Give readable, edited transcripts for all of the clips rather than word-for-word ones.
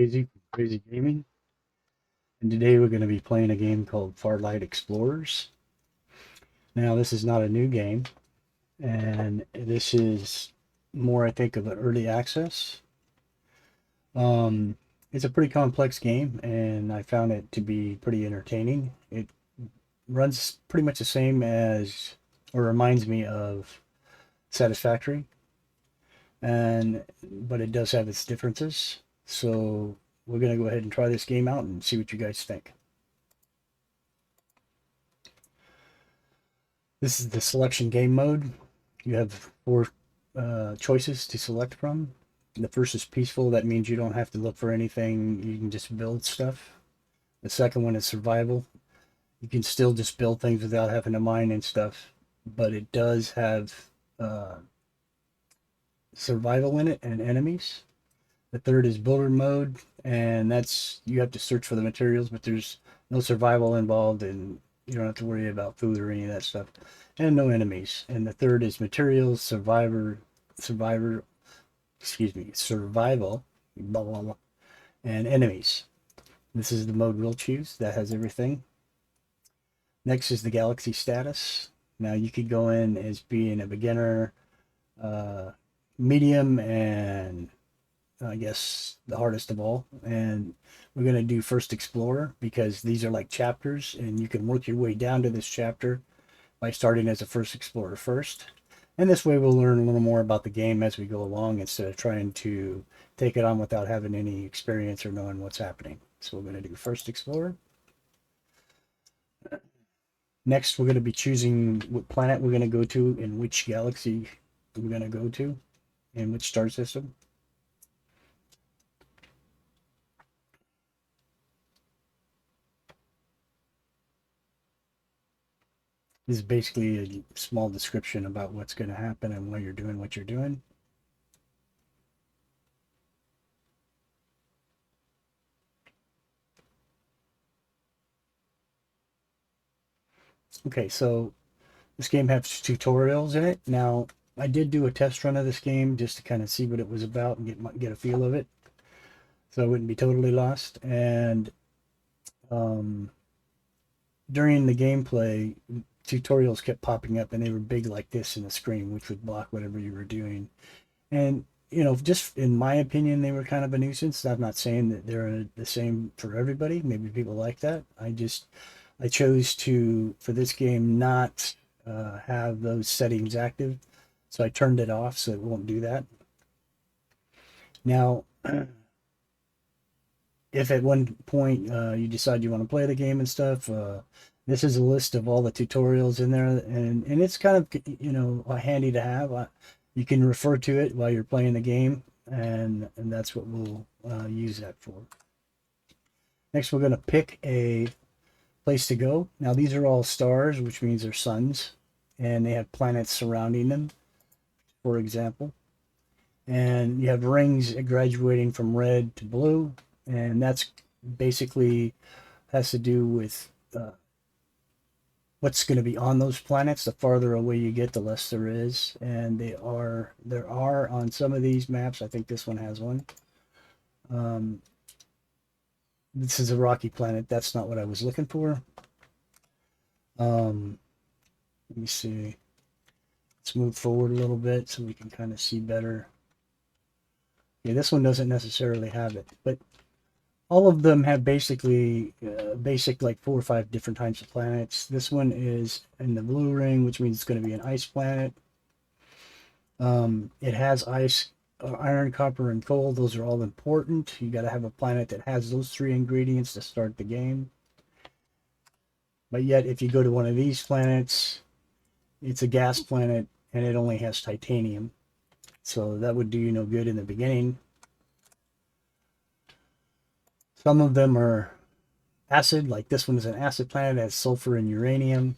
Crazy from Crazy Gaming, and today we're going to be playing a game called Farlight Explorers. Now, this is not a new game, and this is more, I think, of an early access. Um, it's a pretty complex game, and I found it to be pretty entertaining. It runs pretty much the same as, or reminds me of Satisfactory, but it does have its differences. So we're going to go ahead and try this game out and see what you guys think. This is the selection game mode. You have four choices to select from. The first is peaceful. That means you don't have to look for anything. You can just build stuff. The second one is survival. You can still just build things without having to mine and stuff, but it does have survival in it and enemies. The third is builder mode, and that's you have to search for the materials, but there's no survival involved, and you don't have to worry about food or any of that stuff, and no enemies. And the third is materials, survival, blah blah blah, and enemies. This is the mode we'll choose. That has everything. Next is the galaxy status. Now you could go in as being a beginner, medium, and I guess the hardest of all. And we're going to do first explorer because these are like chapters, and you can work your way down to this chapter by starting as a first explorer first. And this way we'll learn a little more about the game as we go along instead of trying to take it on without having any experience or knowing what's happening. So we're going to do first explorer. Next, we're going to be choosing what planet we're going to go to and which galaxy we're going to go to and which star system. This is basically a small description about what's going to happen and why you're doing what you're doing. Okay, so this game has tutorials in it. Now, I did do a test run of this game just to kind of see what it was about and get a feel of it, so I wouldn't be totally lost. And during the gameplay, tutorials kept popping up, and they were big like this in the screen, which would block whatever you were doing. And just in my opinion, they were kind of a nuisance. I'm not saying that they're the same for everybody. Maybe people like that. I chose to, for this game, not have those settings active. So I turned it off so it won't do that. Now, if at one point you decide you want to play the game and stuff, this is a list of all the tutorials in there, and it's kind of handy to have. You can refer to it while you're playing the game, and that's what we'll use that for. Next, we're going to pick a place to go. Now, these are all stars, which means they're suns, and they have planets surrounding them, for example. And you have rings graduating from red to blue, and that's basically has to do with what's going to be on those planets. The farther away you get, the less there is, and there are on some of these maps. I think this one has one. This is a rocky planet. That's not what I was looking for. Let me see. Let's move forward a little bit so we can kind of see better. Yeah, this one doesn't necessarily have it, but all of them have basically basic like 4 or 5 different types of planets. This one is in the blue ring, which means it's going to be an ice planet. It has ice, iron, copper, and coal. Those are all important. You got to have a planet that has those 3 ingredients to start the game. But yet, if you go to one of these planets, it's a gas planet, and it only has titanium. So that would do you no good in the beginning. Some of them are acid, like this one is an acid planet, it has sulfur and uranium.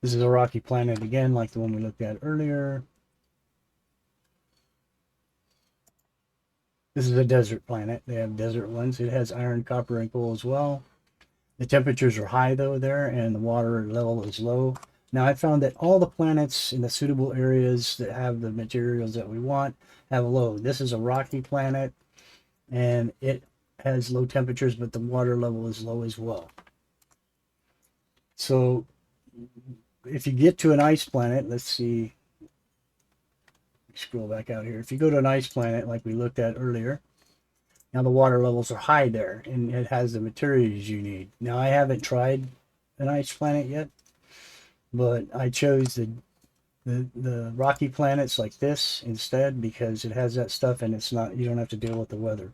This is a rocky planet again, like the one we looked at earlier. This is a desert planet. They have desert ones. It has iron, copper, and coal as well. The temperatures are high though there, and the water level is low. Now I found that all the planets in the suitable areas that have the materials that we want have low. This is a rocky planet and it has low temperatures, but the water level is low as well. So if you get to an ice planet, let's see, scroll back out here. If you go to an ice planet like we looked at earlier, now the water levels are high there and it has the materials you need. Now I haven't tried an ice planet yet, but I chose the rocky planets like this instead because it has that stuff and it's not, you don't have to deal with the weather.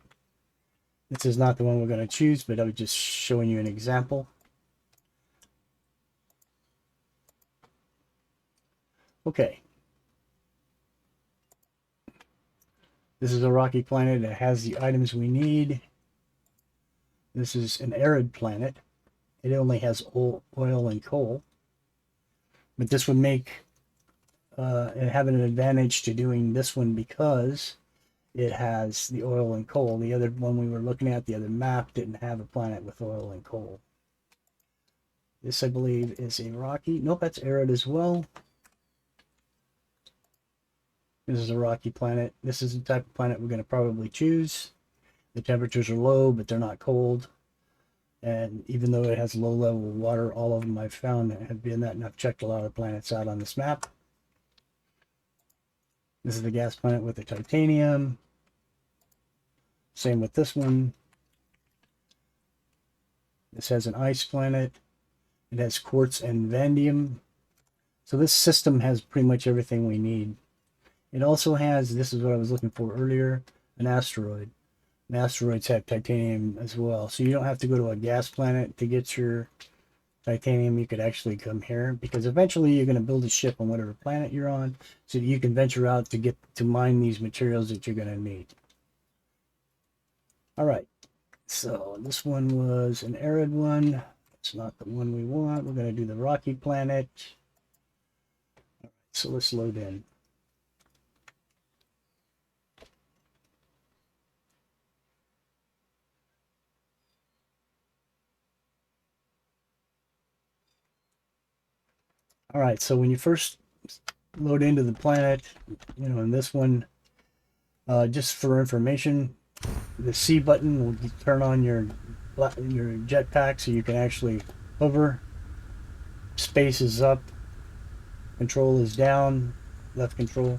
This is not the one we're going to choose, but I was just showing you an example. Okay. This is a rocky planet that has the items we need. This is an arid planet. It only has oil and coal. But this would make it have an advantage to doing this one because it has the oil and coal. The other one we were looking at, the other map, didn't have a planet with oil and coal. This, I believe, is a rocky. Nope, that's arid as well. This is a rocky planet. This is the type of planet we're going to probably choose. The temperatures are low, but they're not cold. And even though it has low level water, all of them I've found have been that, and I've checked a lot of planets out on this map. This is the gas planet with the titanium. Same with this one. This has an ice planet. It has quartz and vanadium. So this system has pretty much everything we need. It also has, this is what I was looking for earlier, an asteroid. And asteroids have titanium as well. So you don't have to go to a gas planet to get your titanium. You could actually come here because eventually you're going to build a ship on whatever planet you're on so that you can venture out to get to mine these materials that you're going to need. All right. So this one was an arid one. It's not the one we want. We're going to do the rocky planet. All right, so let's load in. All right, so when you first load into the planet, you know, in this one, just for information, the C button will turn on your jetpack so you can actually hover. Space is up, control is down, left control.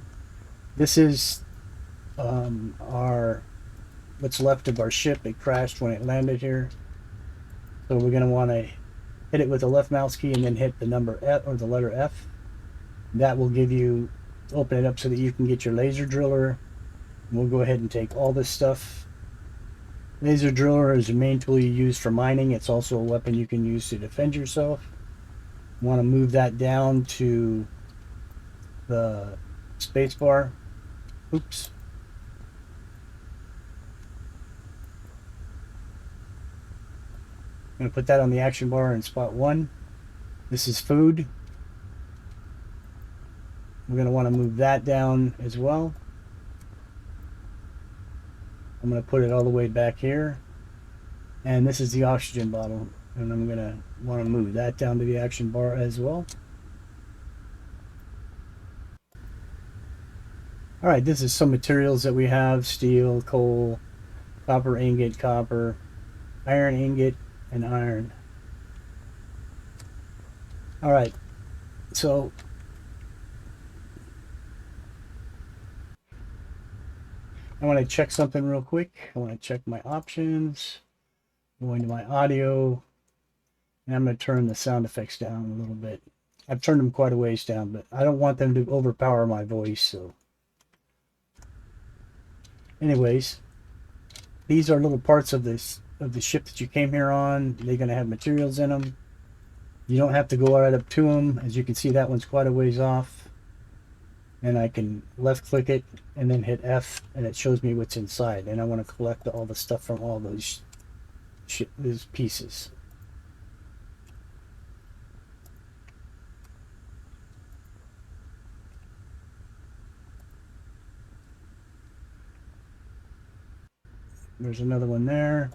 This is our what's left of our ship. It crashed when it landed here, so we're going to want to hit it with the left mouse key and then hit the number F or the letter F. That will give you, open it up so that you can get your laser driller. We'll go ahead and take all this stuff. Laser driller is the main tool you use for mining. It's also a weapon you can use to defend yourself. You want to move that down to the space bar. Oops. I'm going to put that on the action bar in spot 1. This is food. We're going to want to move that down as well. I'm going to put it all the way back here. And this is the oxygen bottle. And I'm going to want to move that down to the action bar as well. All right, this is some materials that we have: steel, coal, copper ingot, copper, iron ingot, and iron. All right, so I want to check something real quick. I want to check my options, go into my audio, and I'm going to turn the sound effects down a little bit. I've turned them quite a ways down, but I don't want them to overpower my voice. So anyways, these are little parts of this the ship that you came here on. They're going to have materials in them. You don't have to go right up to them. As you can see, that one's quite a ways off. And I can left click it and then hit F and it shows me what's inside. And I want to collect all the stuff from all those pieces. There's another one there.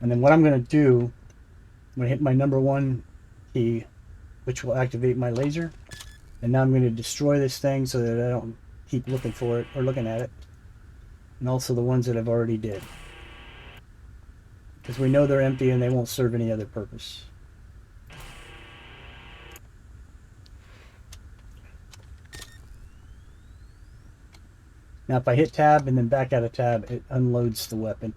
And then what I'm going to do, I'm going to hit my number 1 key, which will activate my laser. And now I'm going to destroy this thing so that I don't keep looking for it or looking at it. And also the ones that I've already did. Because we know they're empty and they won't serve any other purpose. Now if I hit tab and then back out of tab, it unloads the weapon.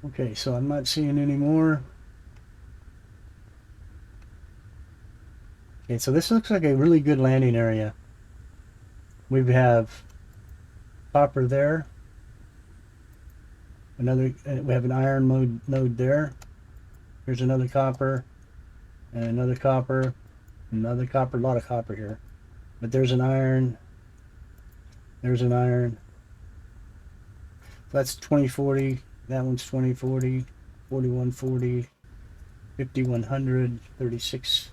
Okay, so I'm not seeing any more. Okay, so this looks like a really good landing area. We have copper there. We have an iron node there. Here's another copper, and another copper, another copper, a lot of copper here. But there's an iron, there's an iron. That's 2040, that one's 2040, 4140, 5100, 36.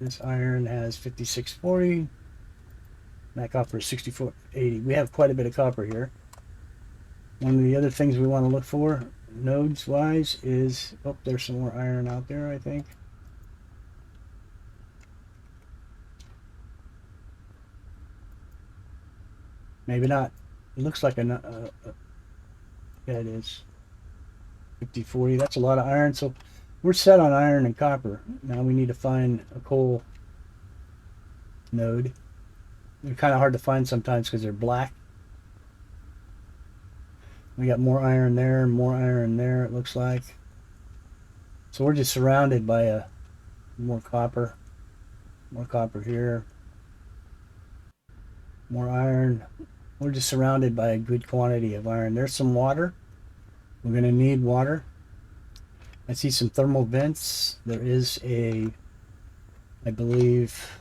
This iron has 5640. That copper is 6480. We have quite a bit of copper here. One of the other things we want to look for, nodes wise, is, oh, there's some more iron out there, I think. Maybe not. It looks like a yeah, it is. 5040. That's a lot of iron. So we're set on iron and copper. Now we need to find a coal node. They're kind of hard to find sometimes because they're black. We got more iron there, more iron there, it looks like. So we're just surrounded by more copper here, more iron. We're just surrounded by a good quantity of iron. There's some water. We're going to need water. I see some thermal vents. There is I believe,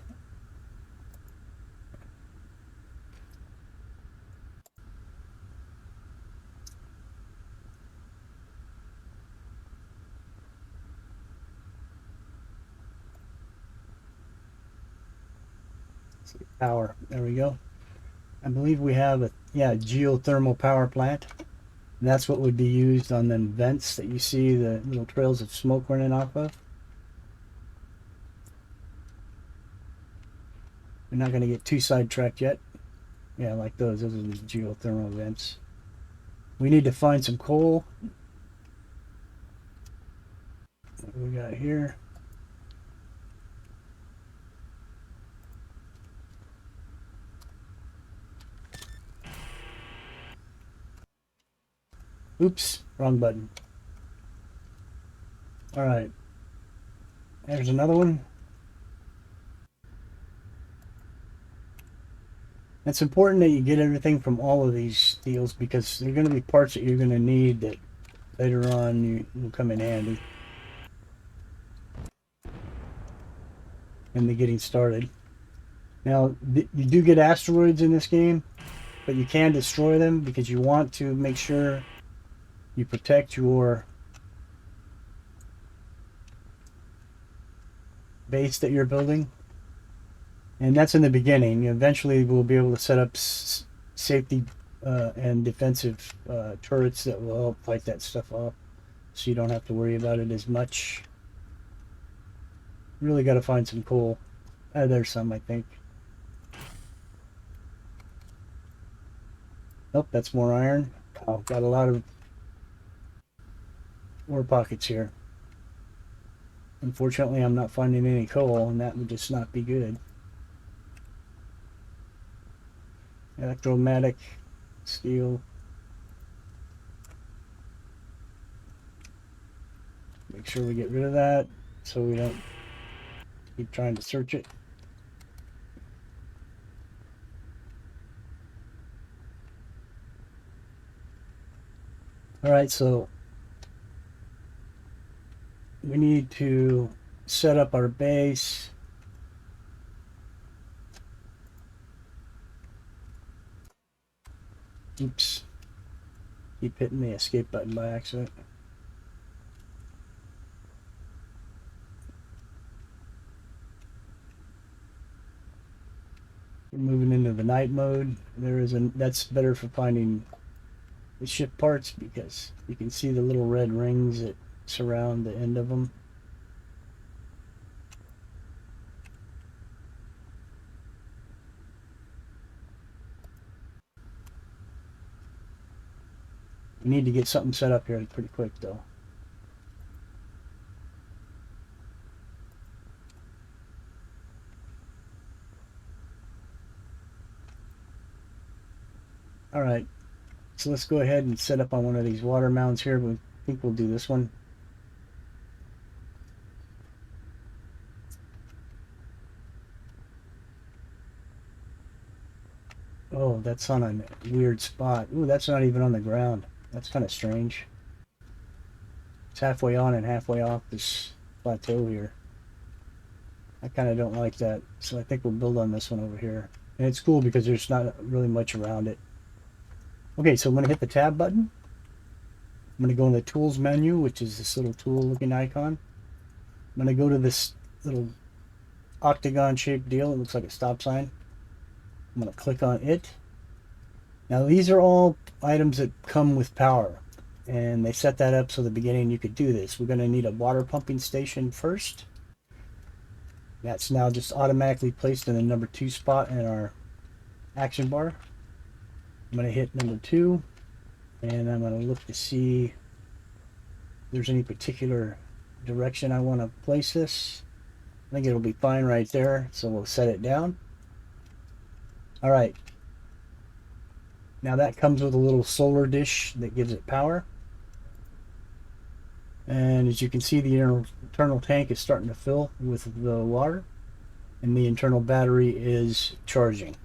power. There we go. I believe we have a geothermal power plant. And that's what would be used on them vents that you see the little trails of smoke running off of. We're not going to get too sidetracked yet. Yeah, like those. Those are the geothermal vents. We need to find some coal. What do we got here? Oops, wrong button. All right. There's another one. It's important that you get everything from all of these deals because they're going to be parts that you're going to need that later on will come in handy in the getting started. Now, you do get asteroids in this game, but you can destroy them because you want to make sure you protect your base that you're building. And that's in the beginning. Eventually we'll be able to set up safety and defensive turrets that will help fight that stuff off, so you don't have to worry about it as much. Really got to find some coal. There's some, I think. Nope, that's more iron. Oh, got a lot of ore pockets here. Unfortunately, I'm not finding any coal, and that would just not be good. Electromatic steel. Make sure we get rid of that so we don't keep trying to search it. All right, so we need to set up our base. Oops. Keep hitting the escape button by accident. We're moving into the night mode. That's better for finding the ship parts because you can see the little red rings that surround the end of them. We need to get something set up here pretty quick though. All right, so let's go ahead and set up on one of these water mounts here. I think we'll do this one. Oh, that's on a weird spot. Ooh, that's not even on the ground. That's kind of strange. It's halfway on and halfway off this plateau here. I kind of don't like that, so I think we'll build on this one over here. And it's cool because there's not really much around it. Okay, so I'm going to hit the tab button. I'm going to go in the tools menu, which is this little tool looking icon. I'm going to go to this little octagon shaped deal. It looks like a stop sign. I'm going to click on it. Now these are all items that come with power, and they set that up so at the beginning you could do this. We're going to need a water pumping station first. That's now just automatically placed in the number 2 spot in our action bar. I'm going to hit number 2, and I'm going to look to see if there's any particular direction I want to place this. I think it'll be fine right there, so we'll set it down. All right. Now that comes with a little solar dish that gives it power. And as you can see, the internal tank is starting to fill with the water, and the internal battery is charging.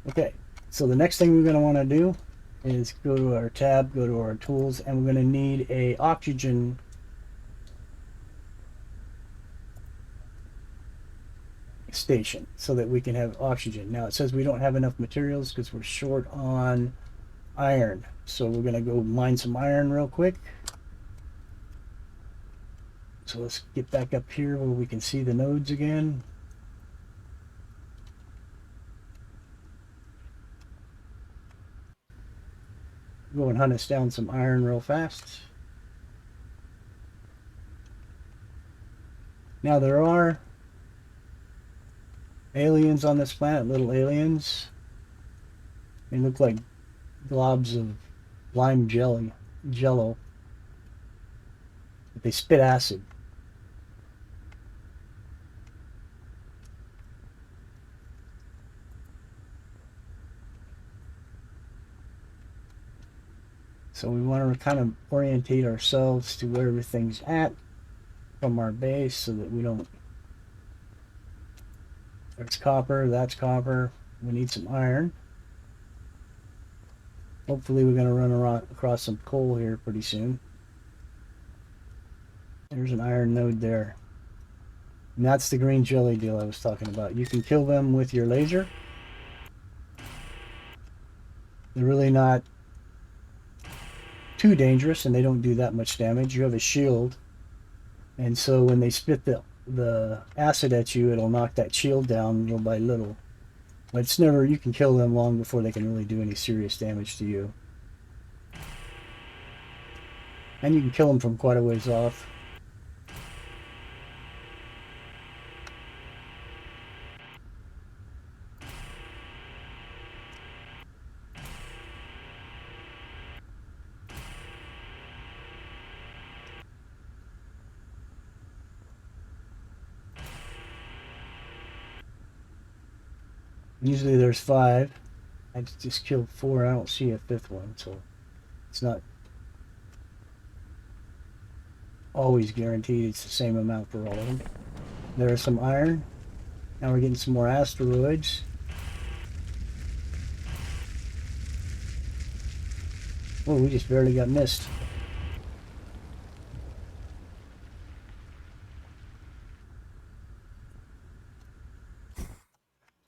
Okay, so the next thing we're going to want to do is go to our tab, go to our tools, and we're going to need a oxygen station so that we can have oxygen. Now it says we don't have enough materials because we're short on iron, so we're going to go mine some iron real quick. So let's get back up here where we can see the nodes again. Go and hunt us down some iron real fast. Now there are aliens on this planet, little aliens. They look like globs of lime jello. But they spit acid. So we want to kind of orientate ourselves to where everything's at from our base so that we don't... There's copper, that's copper. We need some iron. Hopefully we're going to run across some coal here pretty soon. There's an iron node there. And that's the green jelly deal I was talking about. You can kill them with your laser. They're really not too dangerous, and they don't do that much damage. You have a shield, and so when they spit the acid at you, it'll knock that shield down little by little. But it's never... You can kill them long before they can really do any serious damage to you. And you can kill them from quite a ways off. Usually there's 5. I just killed 4. I don't see a 5th one, so it's not always guaranteed it's the same amount for all of them. There's some iron. Now we're getting some more asteroids. Oh, we just barely got missed.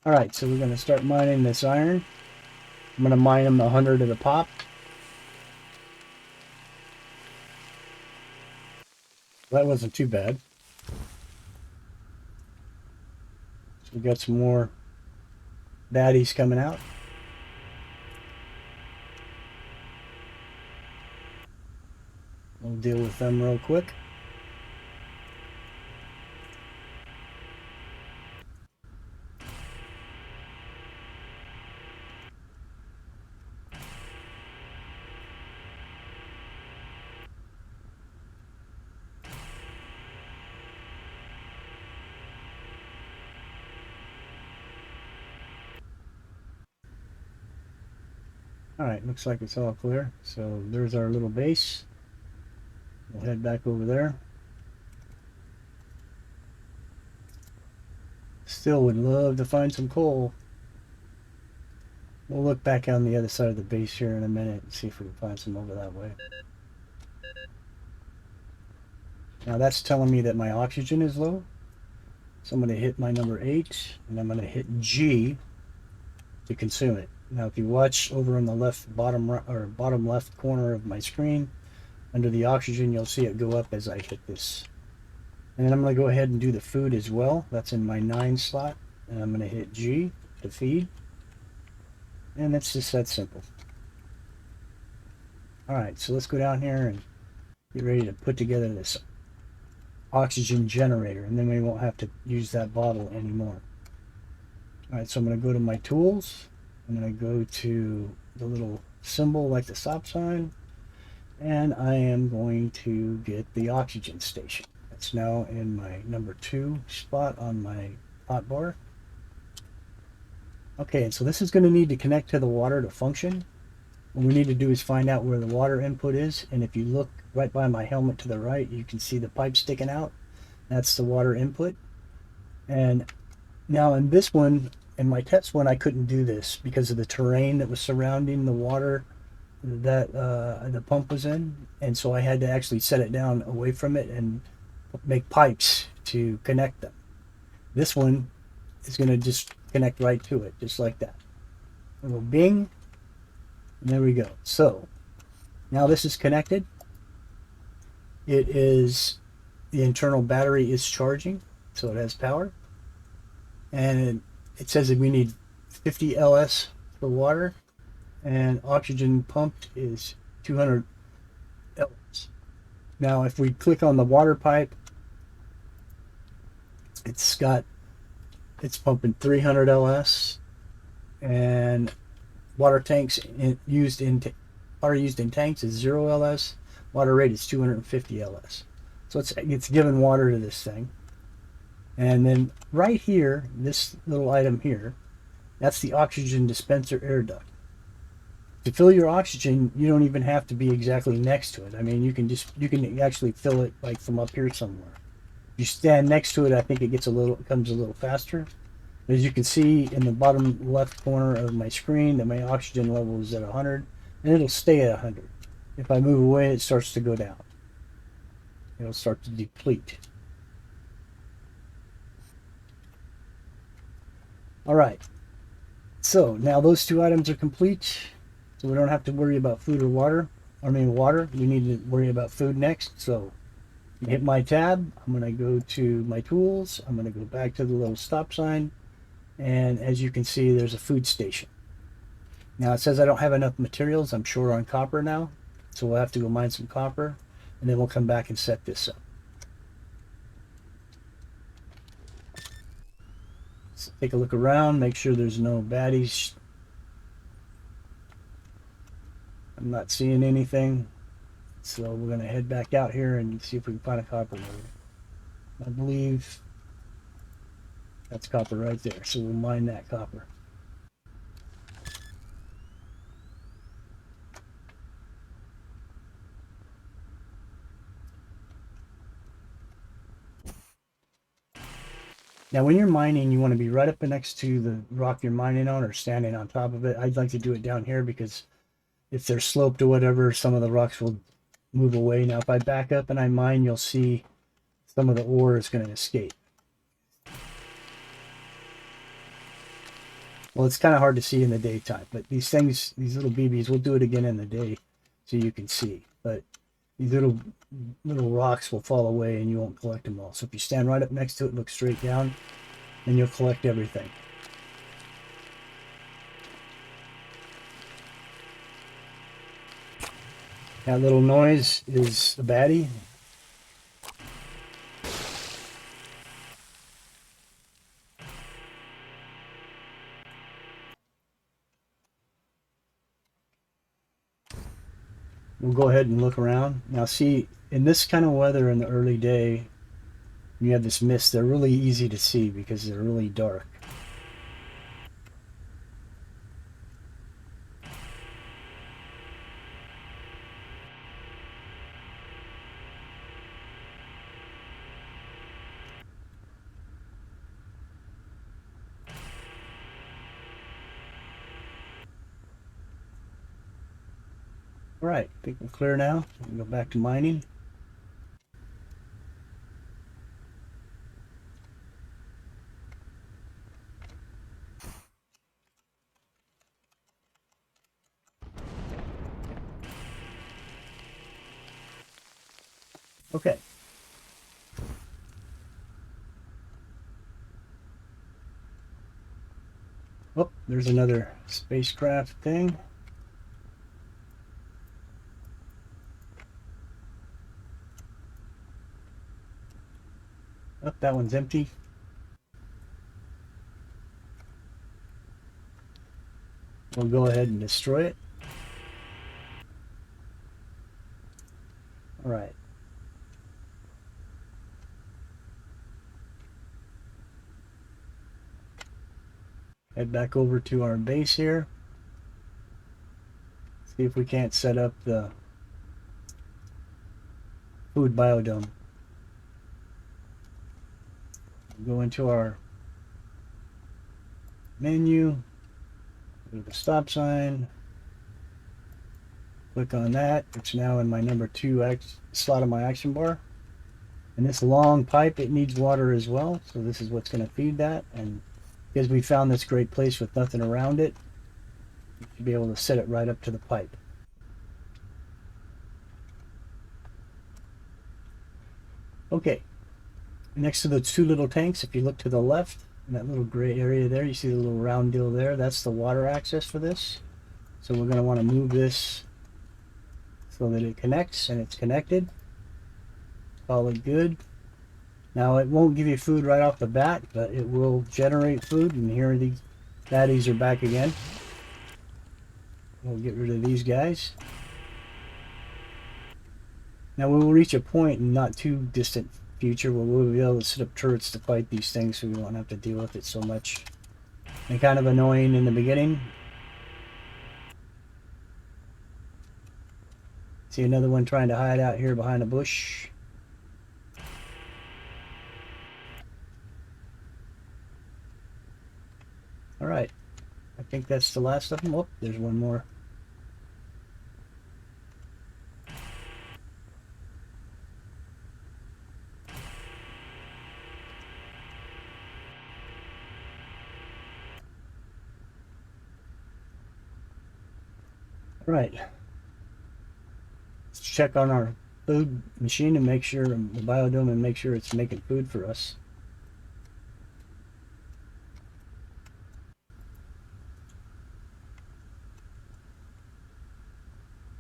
Alright, so we're going to start mining this iron. I'm going to mine them 100 at a pop. That wasn't too bad. So we got some more baddies coming out. We'll deal with them real quick. Alright, looks like it's all clear. So there's our little base. We'll head back over there. Still would love to find some coal. We'll look back on the other side of the base here in a minute and see if we can find some over that way. Now that's telling me that my oxygen is low. So I'm going to hit my number 8 and I'm going to hit G to consume it. Now if you watch over on the left bottom left corner of my screen, under the oxygen you'll see it go up as I hit this. And then I'm going to go ahead and do the food as well. That's in my 9 slot. And I'm going to hit G to feed. And that's just that simple. Alright, so let's go down here and get ready to put together this oxygen generator. And then we won't have to use that bottle anymore. Alright, so I'm going to go to my tools. I'm going to go to the little symbol like the stop sign. And I am going to get the oxygen station. It's now in my number 2 spot on my hotbar. Okay, and so this is going to need to connect to the water to function. What we need to do is find out where the water input is, and if you look right by my helmet to the right, you can see the pipe sticking out. That's the water input. And now in this one, in my test one, I couldn't do this because of the terrain that was surrounding the water that the pump was in, and so I had to actually set it down away from it and make pipes to connect them. This one is going to just connect right to it, just like that. A little bing, and there we go. So now this is connected. It is, the internal battery is charging, so it has power, and it says that we need 50 LS for water, and oxygen pumped is 200 LS. Now if we click on the water pipe, it's pumping 300 LS, and water used in tanks is 0 LS. Water rate is 250 LS. So it's giving water to this thing. And then right here, this little item here, that's the oxygen dispenser air duct. To fill your oxygen, you don't even have to be exactly next to it. I mean, you can actually fill it like from up here somewhere. If you stand next to it, I think it comes a little faster. As you can see in the bottom left corner of my screen, that my oxygen level is at 100, and it'll stay at 100. If I move away, it starts to go down. It'll start to deplete. All right. So now those 2 items are complete. So we don't have to worry about food or water. Water. We need to worry about food next. So hit my tab. I'm going to go to my tools. I'm going to go back to the little stop sign. And as you can see, there's a food station. Now it says I don't have enough materials. I'm short on copper now. So we'll have to go mine some copper. And then we'll come back and set this up. So take a look around. Make sure there's no baddies. I'm not seeing anything. So we're going to head back out here and see if we can find a copper node. I believe that's copper right there. So we'll mine that copper. Now when you're mining, you want to be right up next to the rock you're mining on or standing on top of it. I'd like to do it down here because if they're sloped or whatever, some of the rocks will move away. Now if I back up and I mine, you'll see some of the ore is going to escape. Well, it's kind of hard to see in the daytime, but these things, these little BBs, we'll do it again in the day so you can see. But these little rocks will fall away and you won't collect them all. So if you stand right up next to it, look straight down, then you'll collect everything. That little noise is a baddie. We'll go ahead and look around. Now see, in this kind of weather in the early day, when you have this mist, they're really easy to see because they're really dark. All right, I think we're clear now. We'll go back to mining. Okay. Oh, there's another spacecraft thing. Oh, that one's empty. We'll go ahead and destroy it. All right. Head back over to our base here. See if we can't set up the food biodome. Go into our menu, go to the stop sign, click on that. It's now in my number 2 slot of my action bar. And this long pipe, it needs water as well, so this is what's going to feed that. And because we found this great place with nothing around it, you should be able to set it right up to the pipe. Okay, next to the 2 little tanks, if you look to the left, in that little gray area there, you see the little round deal there, that's the water access for this. So we're going to want to move this so that it connects, and it's connected. Call it good. Now it won't give you food right off the bat, but it will generate food, and here these baddies are back again. We'll get rid of these guys. Now we will reach a point in not too distant future where we'll be able to set up turrets to fight these things, so we won't have to deal with it so much. And kind of annoying in the beginning. See another one trying to hide out here behind a bush. Alright, I think that's the last of them. Oh, there's one more. Alright, let's check on our food machine and make sure, the biodome, and make sure it's making food for us.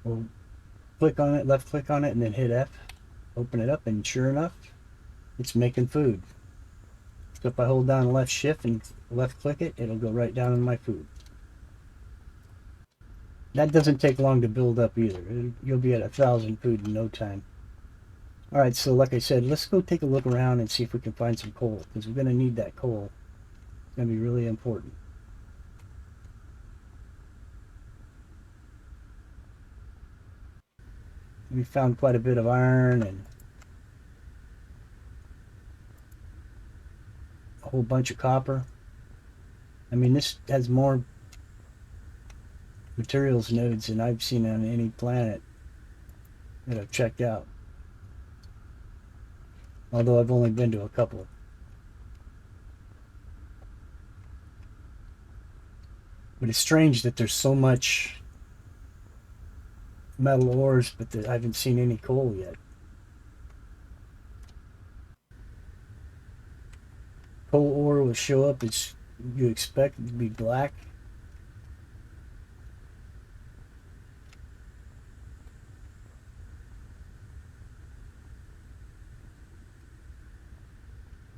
We'll click on it, left click on it, and then hit F. Open it up, and sure enough, it's making food. So if I hold down left shift and left click it, it'll go right down in my food. That doesn't take long to build up either. You'll be at 1,000 food in no time. Alright, so like I said, let's go take a look around and see if we can find some coal, because we're going to need that coal. It's going to be really important. We found quite a bit of iron and a whole bunch of copper. I mean, this has more materials nodes than I've seen on any planet that I've checked out. Although I've only been to a couple. But it's strange that there's so much metal ores, but that I haven't seen any coal yet. Coal ore will show up as you expect it to be black.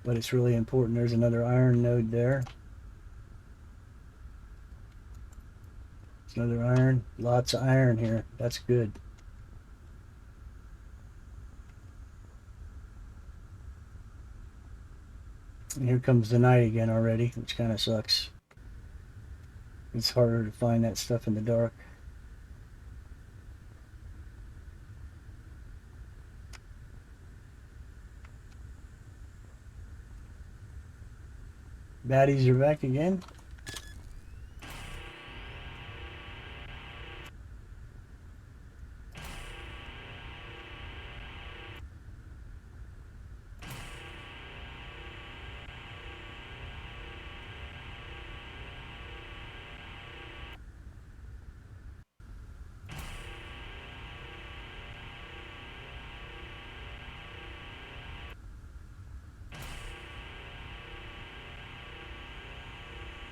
But it's really important. There's another iron node there. It's another iron. Lots of iron here. That's good. And here comes the night again already, which kind of sucks. It's harder to find that stuff in the dark. Baddies are back again.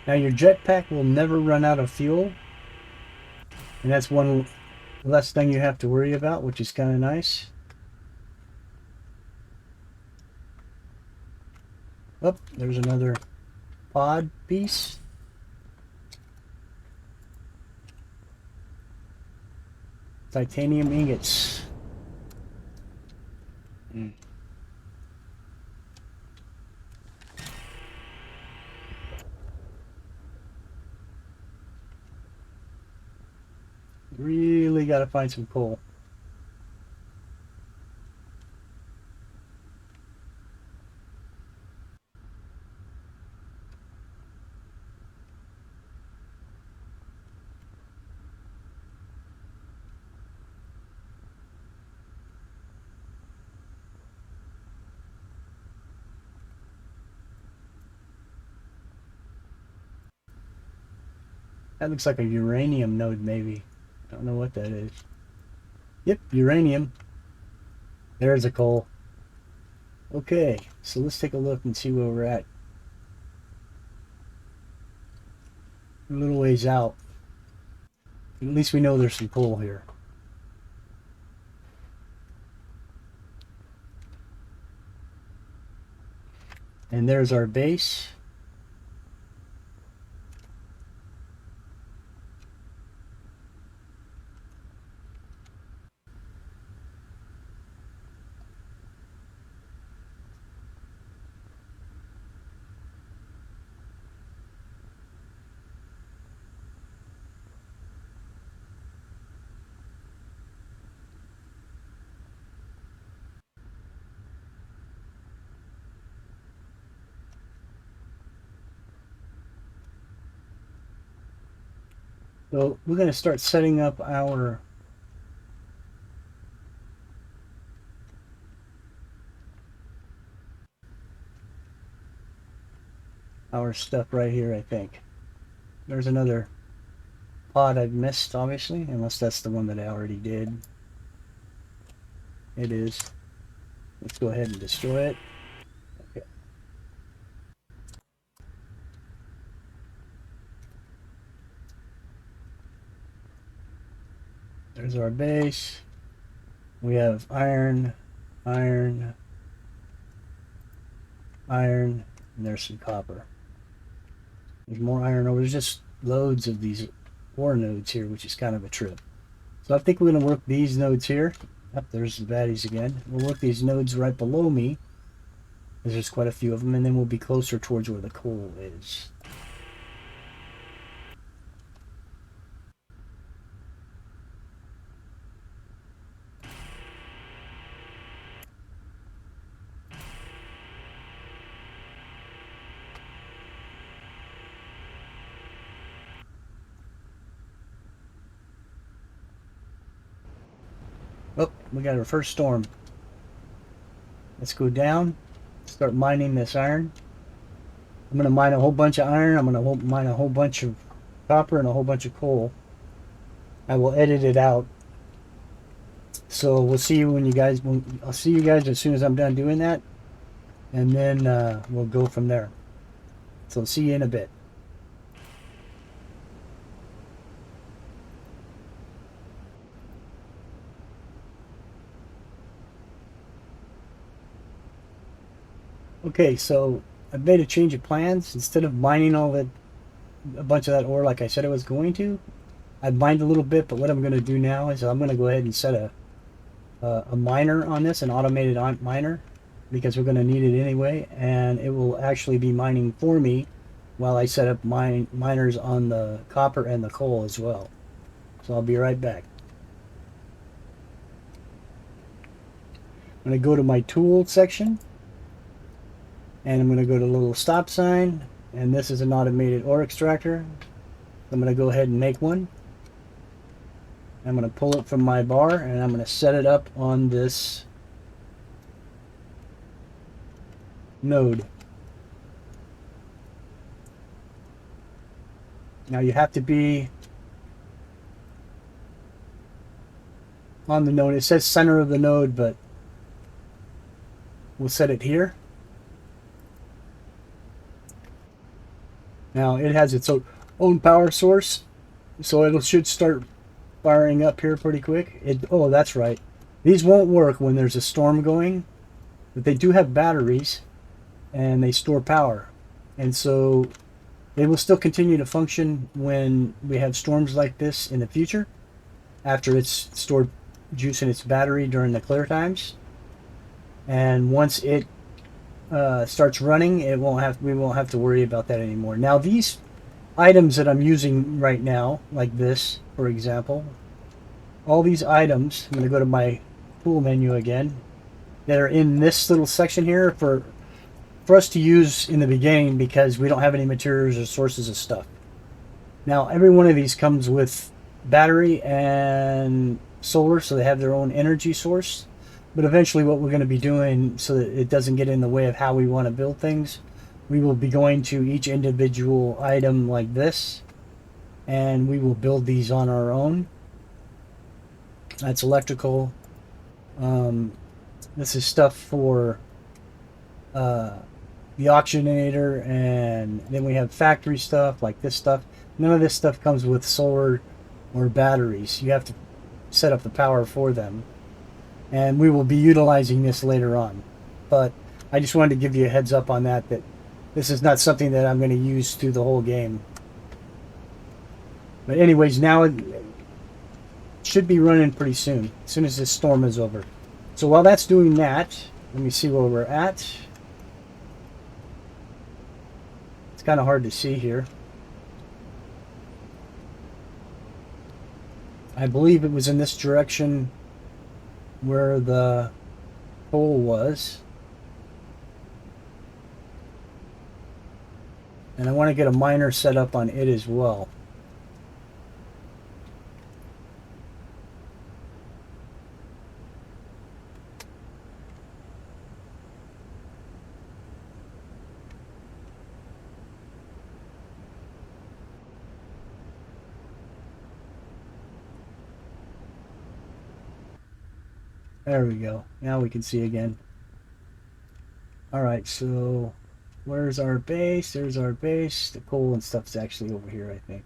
Now your jetpack will never run out of fuel. And that's one less thing you have to worry about, which is kind of nice. Oh, there's another pod piece. Titanium ingots. Really got to find some coal. That looks like a uranium node, maybe. I don't know what that is. Yep, uranium. There's a coal. Okay, so let's take a look and see where we're at. A little ways out. At least we know there's some coal here. And there's our base. So we're going to start setting up our stuff right here, I think. There's another pod I've missed, obviously, unless that's the one that I already did. It is. Let's go ahead and destroy it. Okay. There's our base. We have iron, iron, iron, and there's some copper. There's more iron over. There's just loads of these ore nodes here, which is kind of a trip. So I think we're going to work these nodes here. Up there's the baddies again. We'll work these nodes right below me. There's quite a few of them, and then we'll be closer towards where the coal is. Oh, we got our first storm. Let's go down, start mining this iron. I'm going to mine a whole bunch of iron. I'm going to mine a whole bunch of copper and a whole bunch of coal. I will edit it out. So we'll see you when you guys. I'll see you guys as soon as I'm done doing that, and then we'll go from there. So see you in a bit. Okay, so I've made a change of plans. Instead of mining a bunch of that ore like I said I was going to, I've mined a little bit. But what I'm going to do now is I'm going to go ahead and set a miner on this, an automated miner, because we're going to need it anyway, and it will actually be mining for me while I set up miners on the copper and the coal as well. So I'll be right back. I'm going to go to my tool section, and I'm going to go to the little stop sign, and this is an automated ore extractor. I'm going to go ahead and make one. I'm going to pull it from my bar, and I'm going to set it up on this node. Now you have to be on the node. It says center of the node, but we'll set it here. Now it has its own power source, so it should start firing up here pretty quick. Oh, that's right. These won't work when there's a storm going, but they do have batteries, and they store power. And so they will still continue to function when we have storms like this in the future, after it's stored juice in its battery during the clear times. And once it starts running, we won't have to worry about that anymore. Now these items that I'm using right now, like this, for example, all these items, I'm going to go to my tool menu again, that are in this little section here for us to use in the beginning, because we don't have any materials or sources of stuff. Now every one of these comes with battery and solar, so they have their own energy source. But eventually what we're going to be doing, so that it doesn't get in the way of how we want to build things, we will be going to each individual item like this, and we will build these on our own. That's electrical. This is stuff for the oxygenator, and then we have factory stuff like this stuff. None of this stuff comes with solar or batteries. You have to set up the power for them. And we will be utilizing this later on. But I just wanted to give you a heads up on that this is not something that I'm going to use through the whole game. But anyways, now it should be running pretty soon, as soon as this storm is over. So while that's doing that, let me see where we're at. It's kind of hard to see here. I believe it was in this direction where the hole was. And I want to get a miner set up on it as well. There we go. Now we can see again. Alright, so where's our base? There's our base. The coal and stuff's actually over here, I think.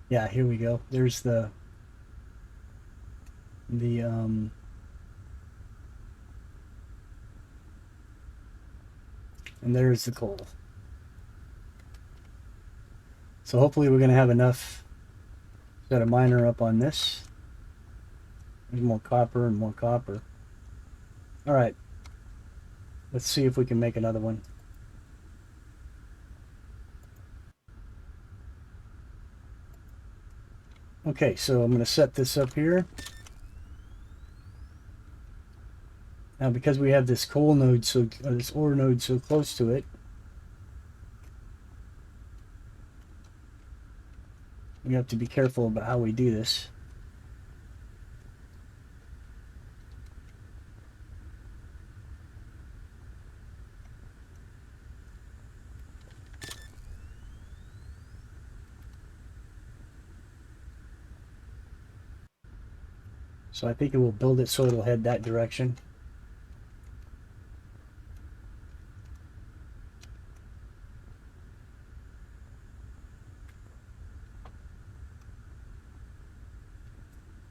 Yeah, here we go. There's the and there's the coal. So hopefully we're going to have enough. Set a miner up on this. There's more copper and more copper. Alright. Let's see if we can make another one. Okay, so I'm going to set this up here. Now, because we have this coal node, this ore node so close to it, we have to be careful about how we do this. So I think it will build it so it'll head that direction.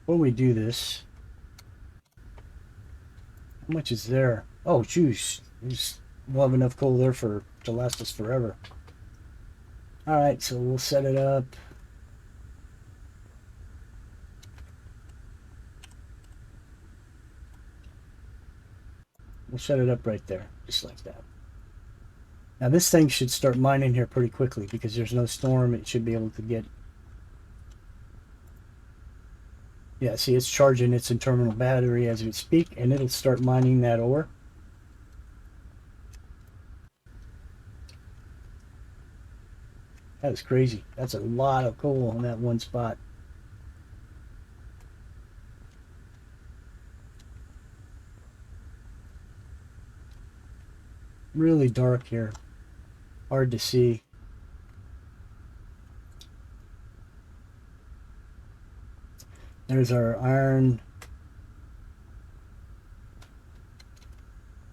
When we do this, how much is there? Oh, jeez. We'll have enough coal there to last us forever. Alright, so we'll set it up. We'll set it up right there, just like that. Now this thing should start mining here pretty quickly because there's no storm. It should be able to get... Yeah, see, it's charging its internal battery as we speak, and it'll start mining that ore. That is crazy. That's a lot of coal on that one spot. Really dark here. Hard to see. There's our iron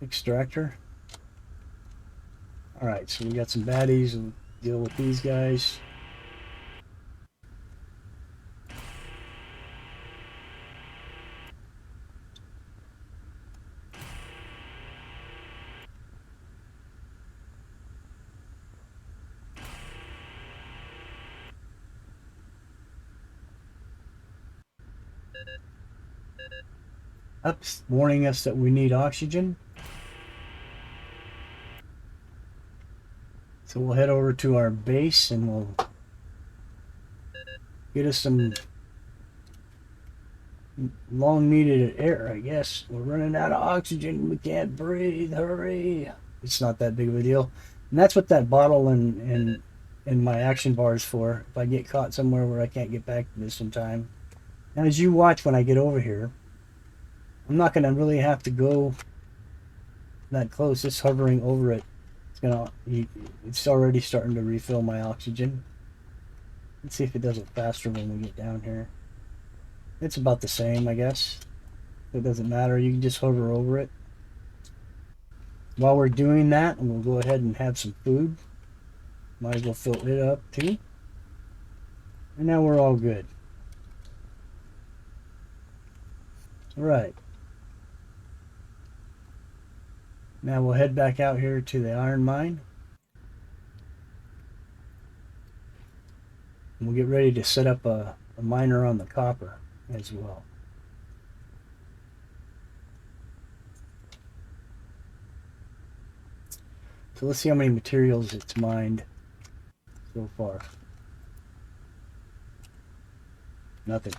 extractor. Alright, so we got some baddies. We'll deal with these guys. Ups, warning us that we need oxygen. So we'll head over to our base and we'll get us some long needed air, I guess. We're running out of oxygen. We can't breathe. Hurry. It's not that big of a deal. And that's what that bottle and my action bar is for. If I get caught somewhere where I can't get back to this in time. Now as you watch when I get over here, I'm not going to really have to go that close. Just hovering over it, it's already starting to refill my oxygen. Let's see if it does it faster when we get down here. It's about the same, I guess. It doesn't matter. You can just hover over it. While we're doing that, we'll go ahead and have some food. Might as well fill it up too. And now we're all good. All right. Now we'll head back out here to the iron mine. And we'll get ready to set up a miner on the copper as well. So let's see how many materials it's mined so far. Nothing.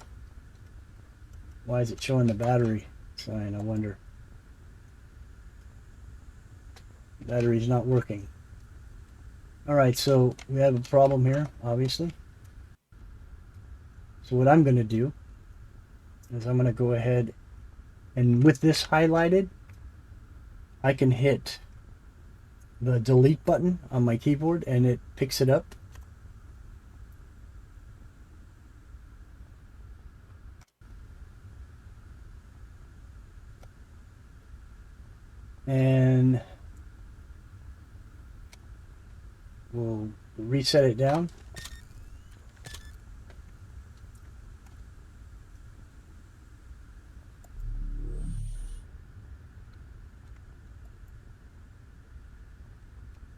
Why is it showing the battery sign, I wonder? Battery's not working. Alright, so we have a problem here, obviously. So what I'm going to do is I'm going to go ahead and with this highlighted, I can hit the delete button on my keyboard and it picks it up. And we'll reset it down.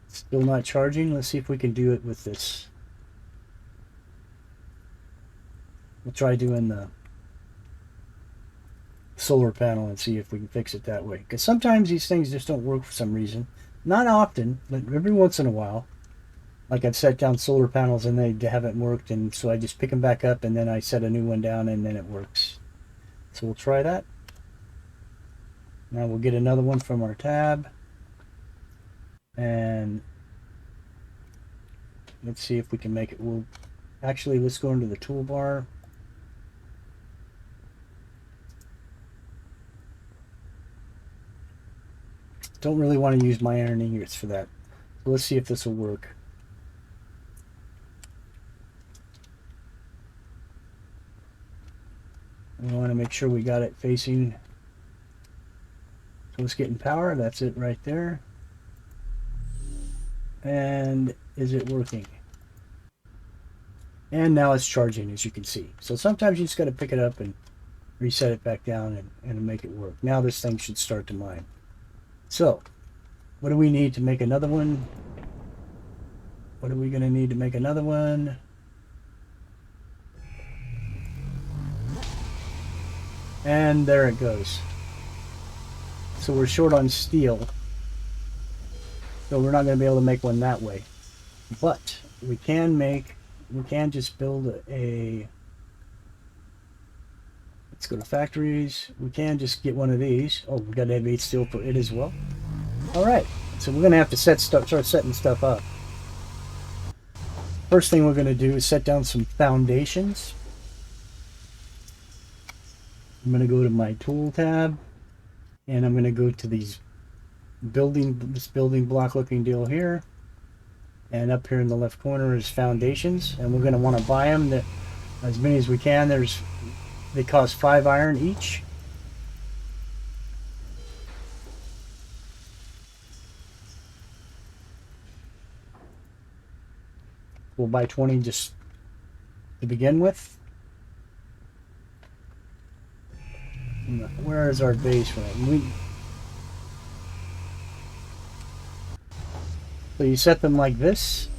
Still not charging. Let's see if we can do it with this. We'll try doing the solar panel and see if we can fix it that way. Because sometimes these things just don't work for some reason. Not often, but every once in a while. Like I've set down solar panels and they haven't worked, and so I just pick them back up and then I set a new one down and then it works. So we'll try that. Now we'll get another one from our tab. And let's see if we can make it. We'll actually, let's go into the toolbar. Don't really want to use my iron ingots for that. So let's see if this will work. We want to make sure we got it facing. So let's get in power. That's it right there. And is it working? And now it's charging, as you can see. So sometimes you just got to pick it up and reset it back down and make it work. Now this thing should start to mine. So what do we need to make another one? What are we going to need to make another one? And there it goes. So we're short on steel. So we're not going to be able to make one that way. But we can just build a, let's go to factories. We can just get one of these. Oh, we got to have 8 steel for it as well. All right. So we're going to have to start setting stuff up. First thing we're going to do is set down some foundations. I'm going to go to my tool tab, and I'm going to go to this building block looking deal here, and up here in the left corner is foundations, and we're going to want to buy them as many as we can. They cost 5 iron each. We'll buy 20 just to begin with. Where is our base right? So you set them like this.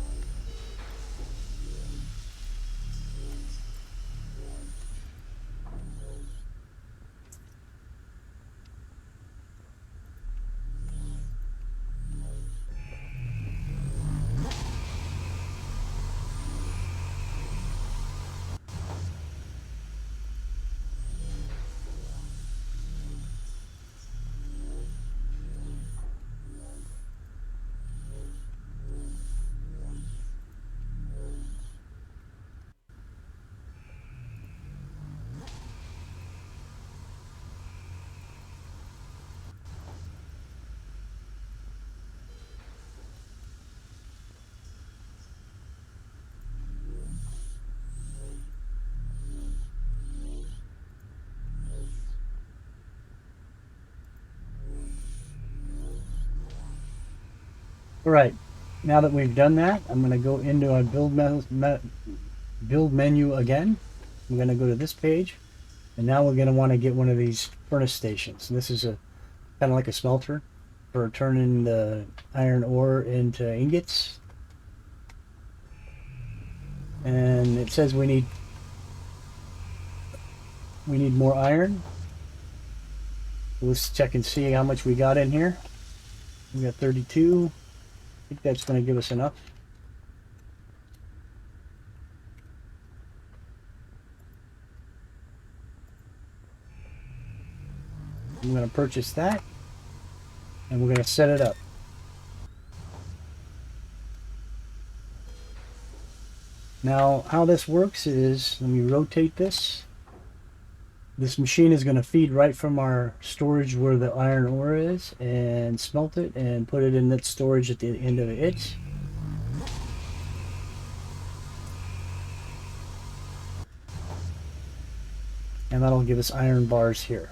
Alright, now that we've done that, I'm going to go into our build menu again. I'm going to go to this page, and now we're going to want to get one of these furnace stations. And this is kind of like a smelter for turning the iron ore into ingots. And it says we need more iron. Let's check and see how much we got in here. We got 32. I think that's going to give us enough. I'm going to purchase that, and we're going to set it up. Now, how this works is, let me rotate this. This machine is going to feed right from our storage where the iron ore is and smelt it and put it in that storage at the end of it. And that'll give us iron bars here.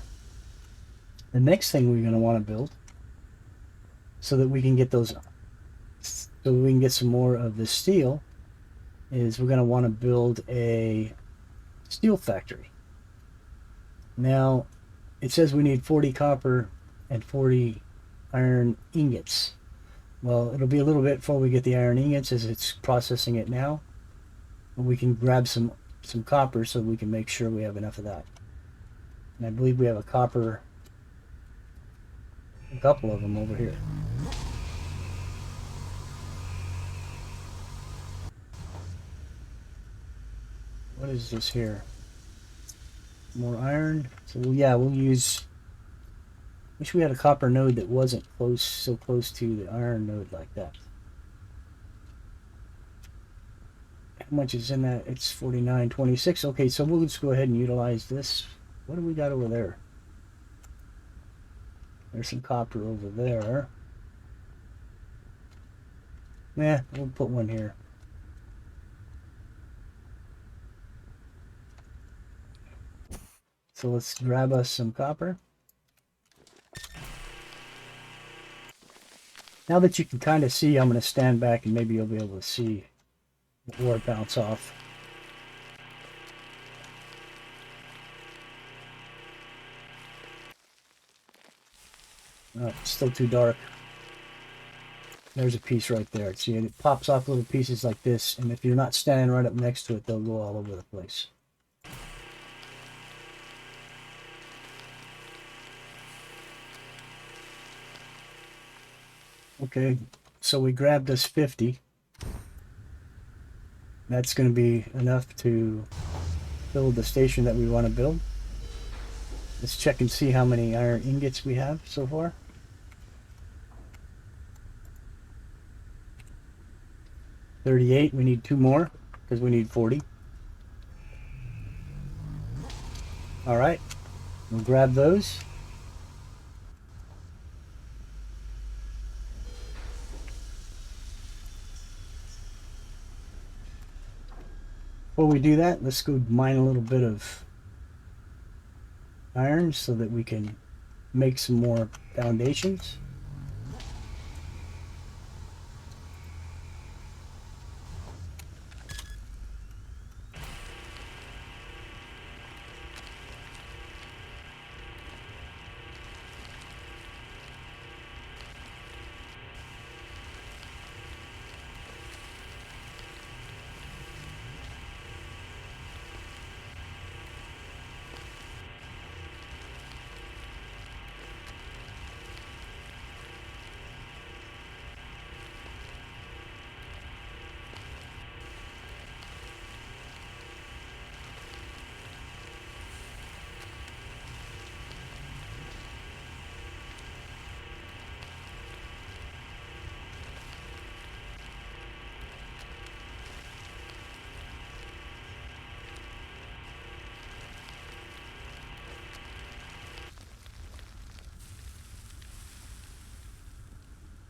The next thing we're going to want to build, so that we can get some more of the steel, is we're going to want to build a steel factory. Now, it says we need 40 copper and 40 iron ingots. Well, it'll be a little bit before we get the iron ingots, as it's processing it now. But we can grab some copper so we can make sure we have enough of that. And I believe we have a couple of them over here. What is this here? More iron. So yeah, we'll use Wish we had a copper node that wasn't close, so close to the iron node like that. How much is in that? It's 49.26. Okay, so we'll just go ahead and utilize this. What do we got over there? There's some copper over there. Yeah, we'll put one here. So let's grab us some copper. Now that you can kind of see, I'm going to stand back and maybe you'll be able to see the ore bounce off. Oh, it's still too dark. There's a piece right there. See, it pops off little pieces like this, and if you're not standing right up next to it, they'll go all over the place. Okay, so we grabbed this 50. That's going to be enough to build the station that we want to build. Let's check and see how many iron ingots we have so far. 38. We need 2 more because we need 40. All right, we'll grab those. Before we do that, let's go mine a little bit of iron so that we can make some more foundations.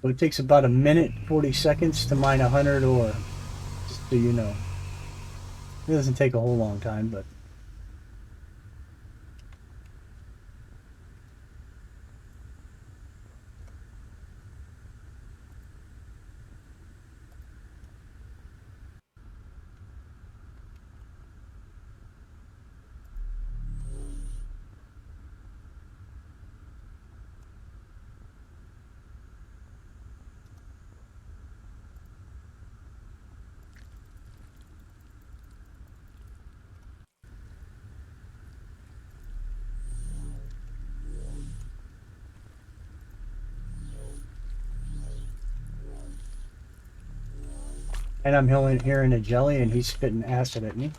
So it takes about 1:40 to mine 100 ore, just so you know. It doesn't take a whole long time, but and I'm hearing a jelly and he's spitting acid at me.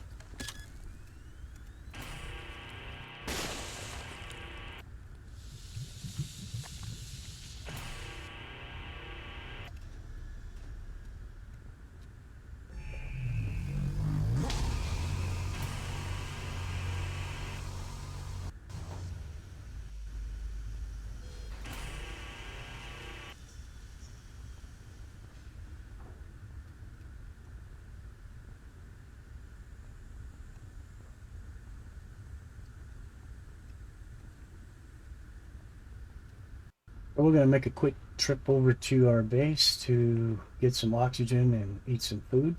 So we're going to make a quick trip over to our base to get some oxygen and eat some food.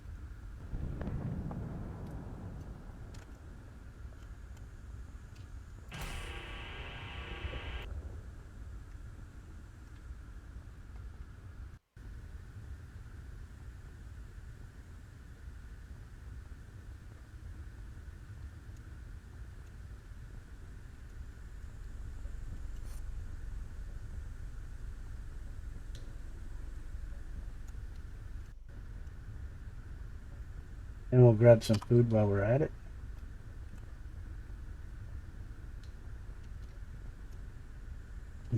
And we'll grab some food while we're at it.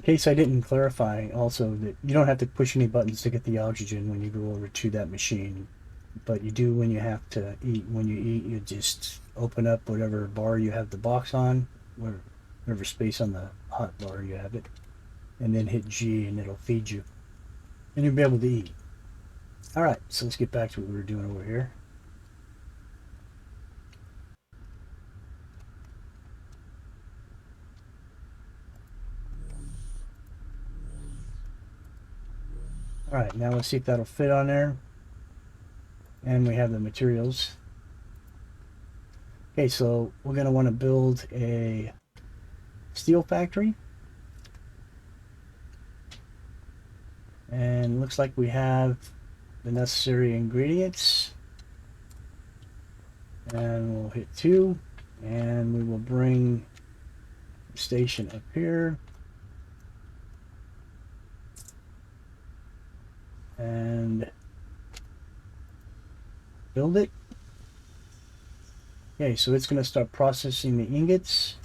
In case I didn't clarify also that you don't have to push any buttons to get the oxygen when you go over to that machine, but you do when you have to eat. When you eat, you just open up whatever bar you have the box on, whatever space on the hot bar you have it, and then hit G and it'll feed you. And you'll be able to eat. Alright, so let's get back to what we were doing over here. Alright, now let's see if that'll fit on there. And we have the materials. Okay, so we're going to want to build a steel factory. And looks like we have the necessary ingredients. And we'll hit 2. And we will bring the station up here. And build it. Okay, so it's going to start processing the ingots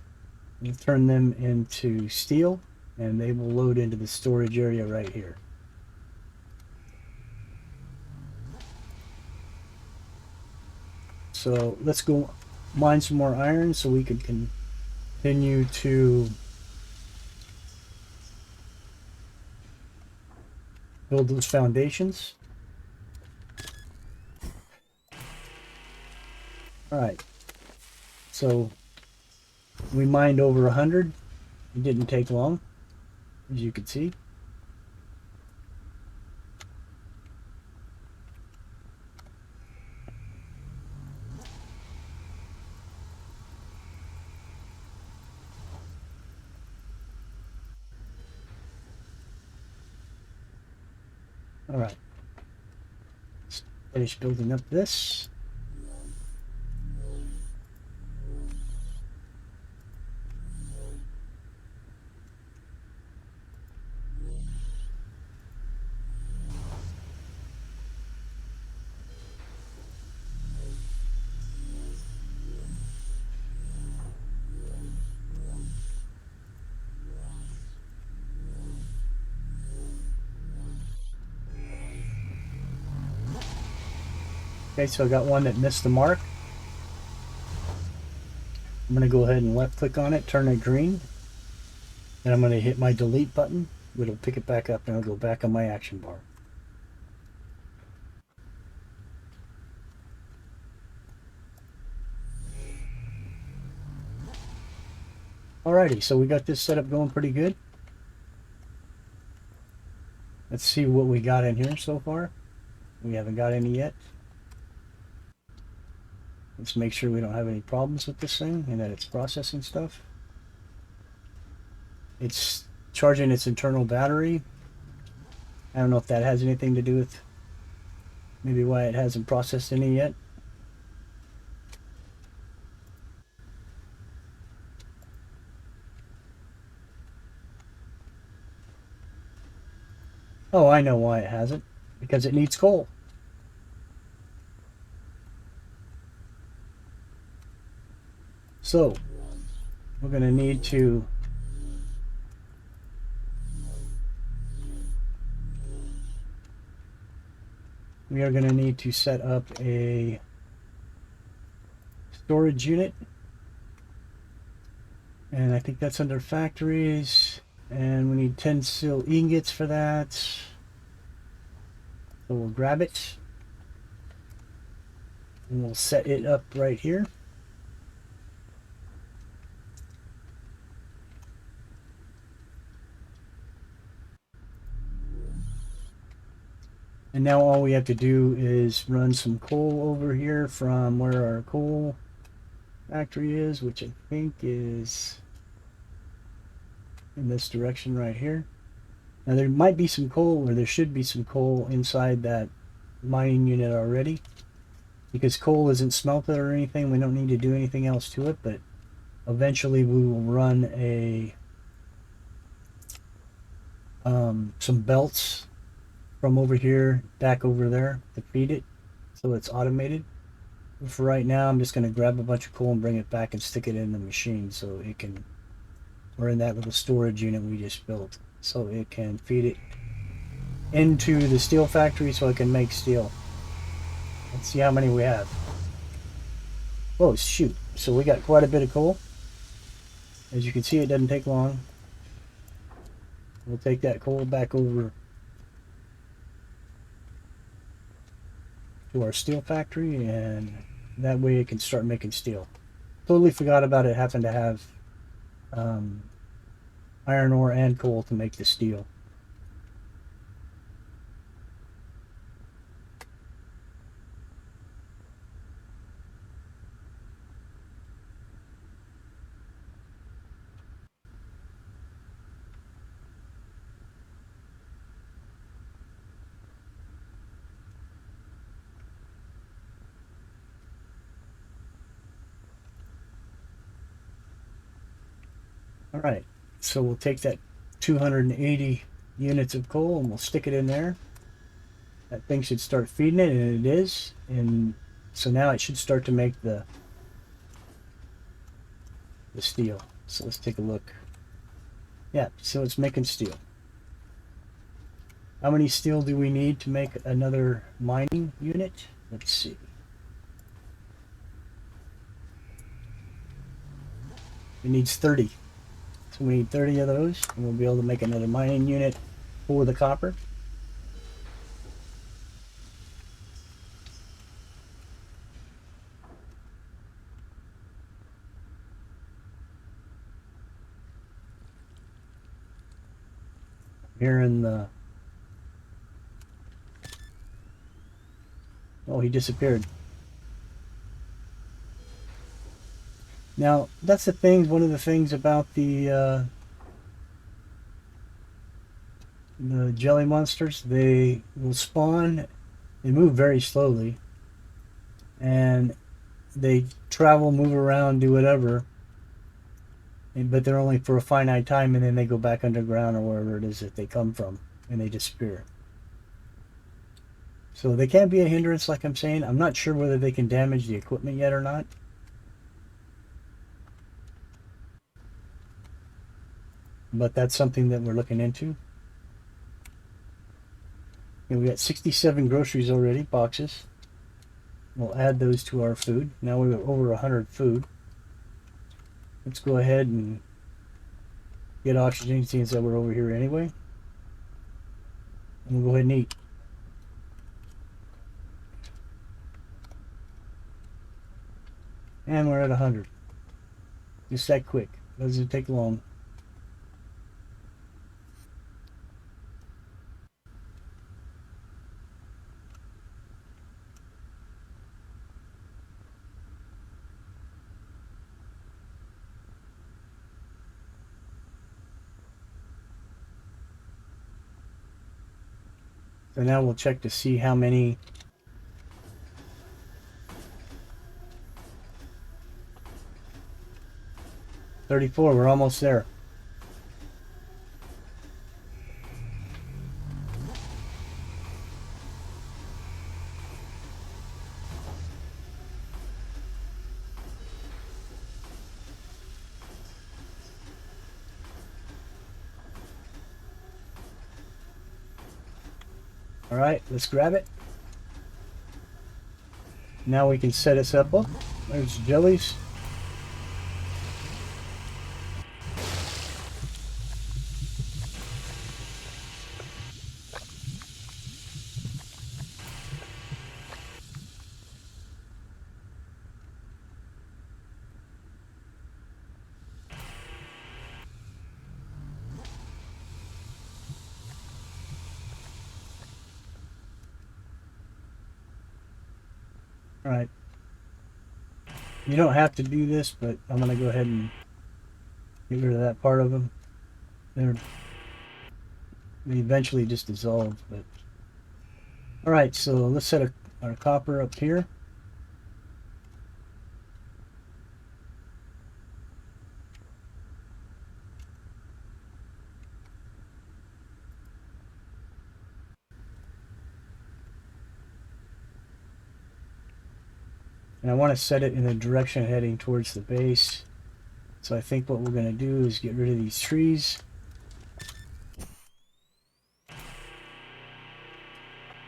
and turn them into steel, and they will load into the storage area right here. So let's go mine some more iron so we can continue to build those foundations. Alright, so we mined over 100. It didn't take long, as you can see. Alright, let's finish building up this. Okay, so I got one that missed the mark. I'm going to go ahead and left click on it, turn it green. And I'm going to hit my delete button. It'll pick it back up and it'll go back on my action bar. Alrighty, so we got this setup going pretty good. Let's see what we got in here so far. We haven't got any yet. Let's make sure we don't have any problems with this thing and that it's processing stuff. It's charging its internal battery. I don't know if that has anything to do with maybe why it hasn't processed any yet. Oh, I know why it hasn't. Because it needs coal. So, we're going to need to set up a storage unit. And I think that's under factories. And we need 10 steel ingots for that. So we'll grab it. And we'll set it up right here. And now all we have to do is run some coal over here from where our coal factory is, which I think is in this direction right here. Now there might be some coal, or there should be some coal inside that mining unit already. Because coal isn't smelted or anything, we don't need to do anything else to it, but eventually we will run some belts from over here back over there to feed it, so it's automated. But for right now, I'm just going to grab a bunch of coal and bring it back and stick it in the machine so it can or in that little storage unit we just built, so it can feed it into the steel factory so it can make steel. Let's see how many we have. Oh shoot, so we got quite a bit of coal. As you can see, it doesn't take long. We'll take that coal back over to our steel factory, and that way it can start making steel. Totally forgot about it having to have iron ore and coal to make the steel. All right, so we'll take that 280 units of coal and we'll stick it in there. That thing should start feeding it, and it is. And so now it should start to make the steel. So let's take a look. Yeah, so it's making steel. How many steel do we need to make another mining unit? Let's see. It needs 30. So we need 30 of those, and we'll be able to make another mining unit for the copper. Here in the... Oh, he disappeared. Now, that's the thing, one of the things about the jelly monsters. They will spawn, they move very slowly, and they travel, move around, do whatever, but they're only for a finite time, and then they go back underground or wherever it is that they come from, and they disappear. So they can be a hindrance, like I'm saying. I'm not sure whether they can damage the equipment yet or not. But that's something that we're looking into. And we got 67 groceries already, boxes. We'll add those to our food. Now we're over 100 food. Let's go ahead and get oxygen, since that we're over here anyway. And we'll go ahead and eat. And we're at 100. Just that quick. Doesn't take long. So now we'll check to see how many. 34, we're almost there. All right, let's grab it. Now we can set us up. Oh, there's jellies. All right. You don't have to do this, but I'm going to go ahead and get rid of that part of them. They eventually just dissolve. But all right, so let's set our copper up here. And I want to set it in the direction heading towards the base. So I think what we're going to do is get rid of these trees.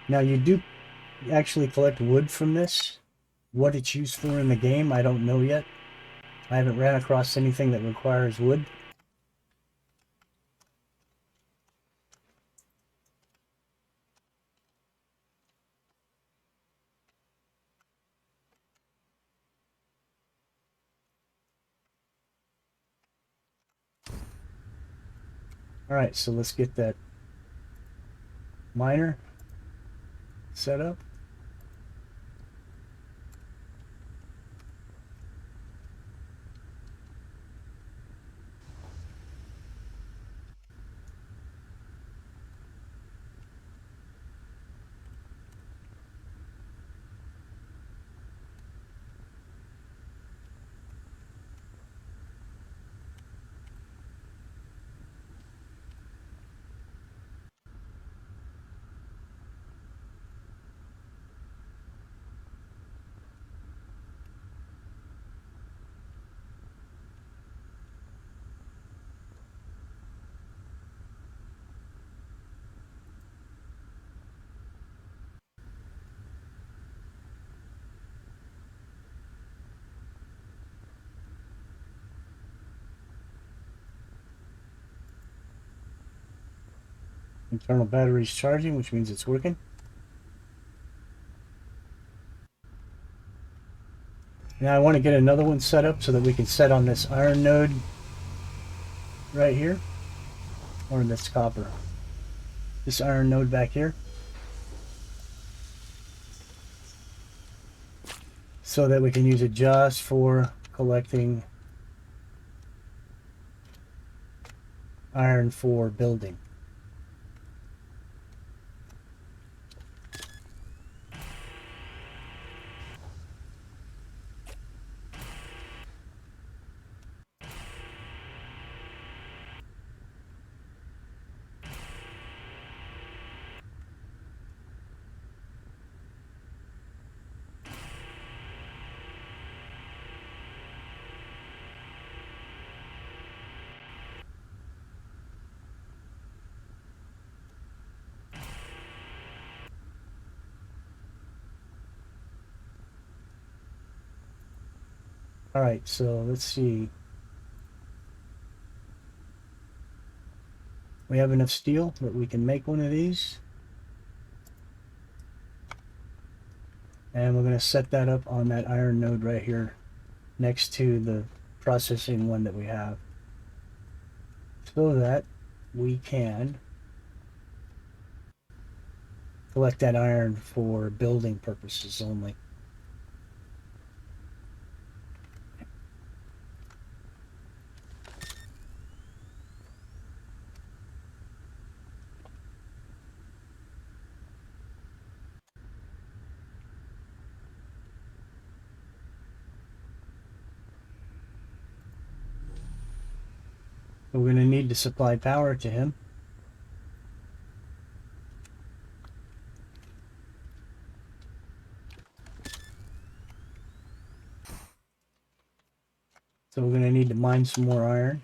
Now you do actually collect wood from this. What it's used for in the game, I don't know yet. I haven't ran across anything that requires wood. Alright, so let's get that miner set up. Internal battery's charging, which means it's working. Now I want to get another one set up so that we can set on this iron node right here, or this copper. This iron node back here. So that we can use it just for collecting iron for building. Alright, so let's see. We have enough steel that we can make one of these. And we're going to set that up on that iron node right here next to the processing one that we have, so that we can collect that iron for building purposes only. We're going to need to supply power to him. So we're going to need to mine some more iron.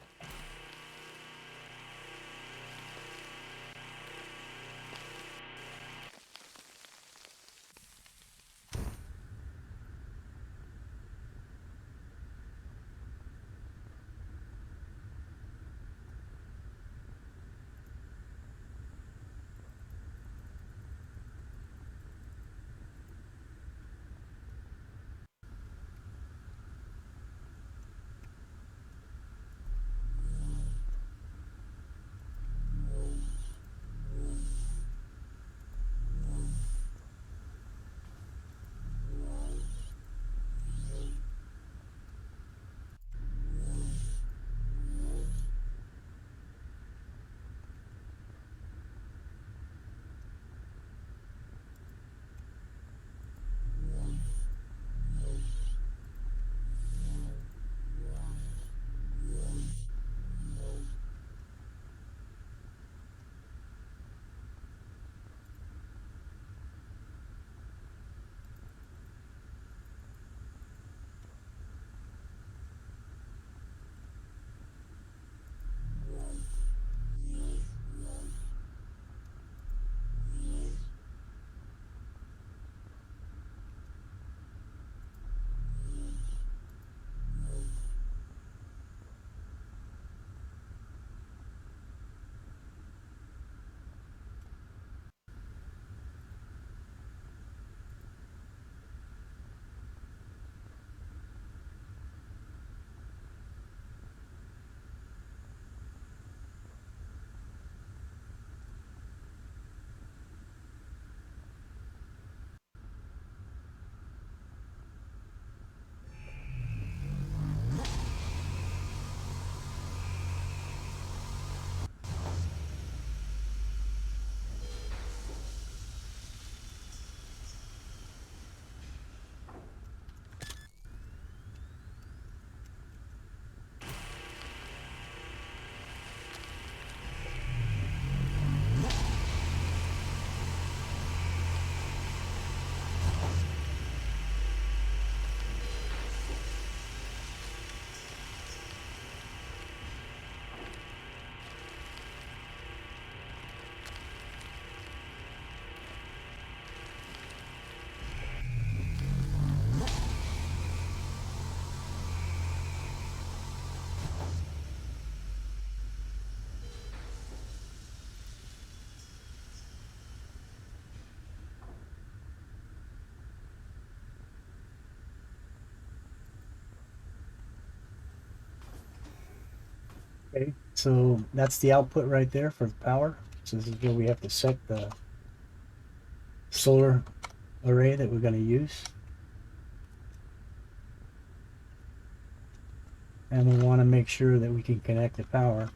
Okay, so that's the output right there for the power. So this is where we have to set the solar array that we're going to use. And we want to make sure that we can connect the power.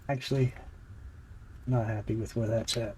Actually, not happy with where that's at.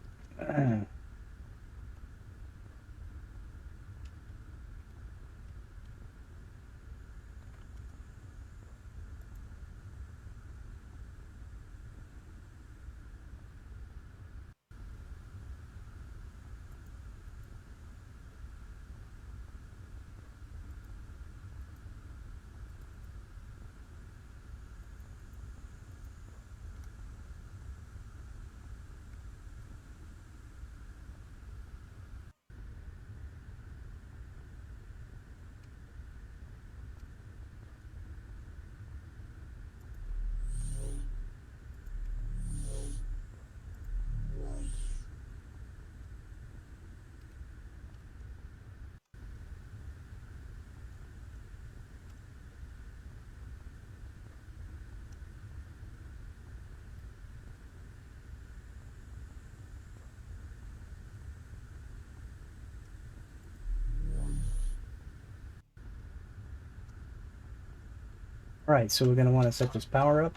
Alright, so we're going to want to set this power up.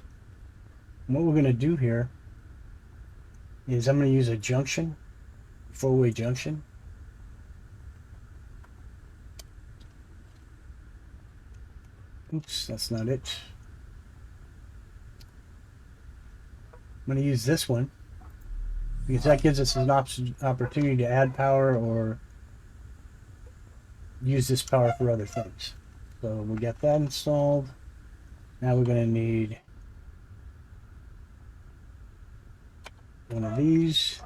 And what we're going to do here is I'm going to use a junction, four-way junction. Oops, that's not it. I'm going to use this one because that gives us an opportunity to add power or use this power for other things. So we got that installed. Now we're going to need one of these.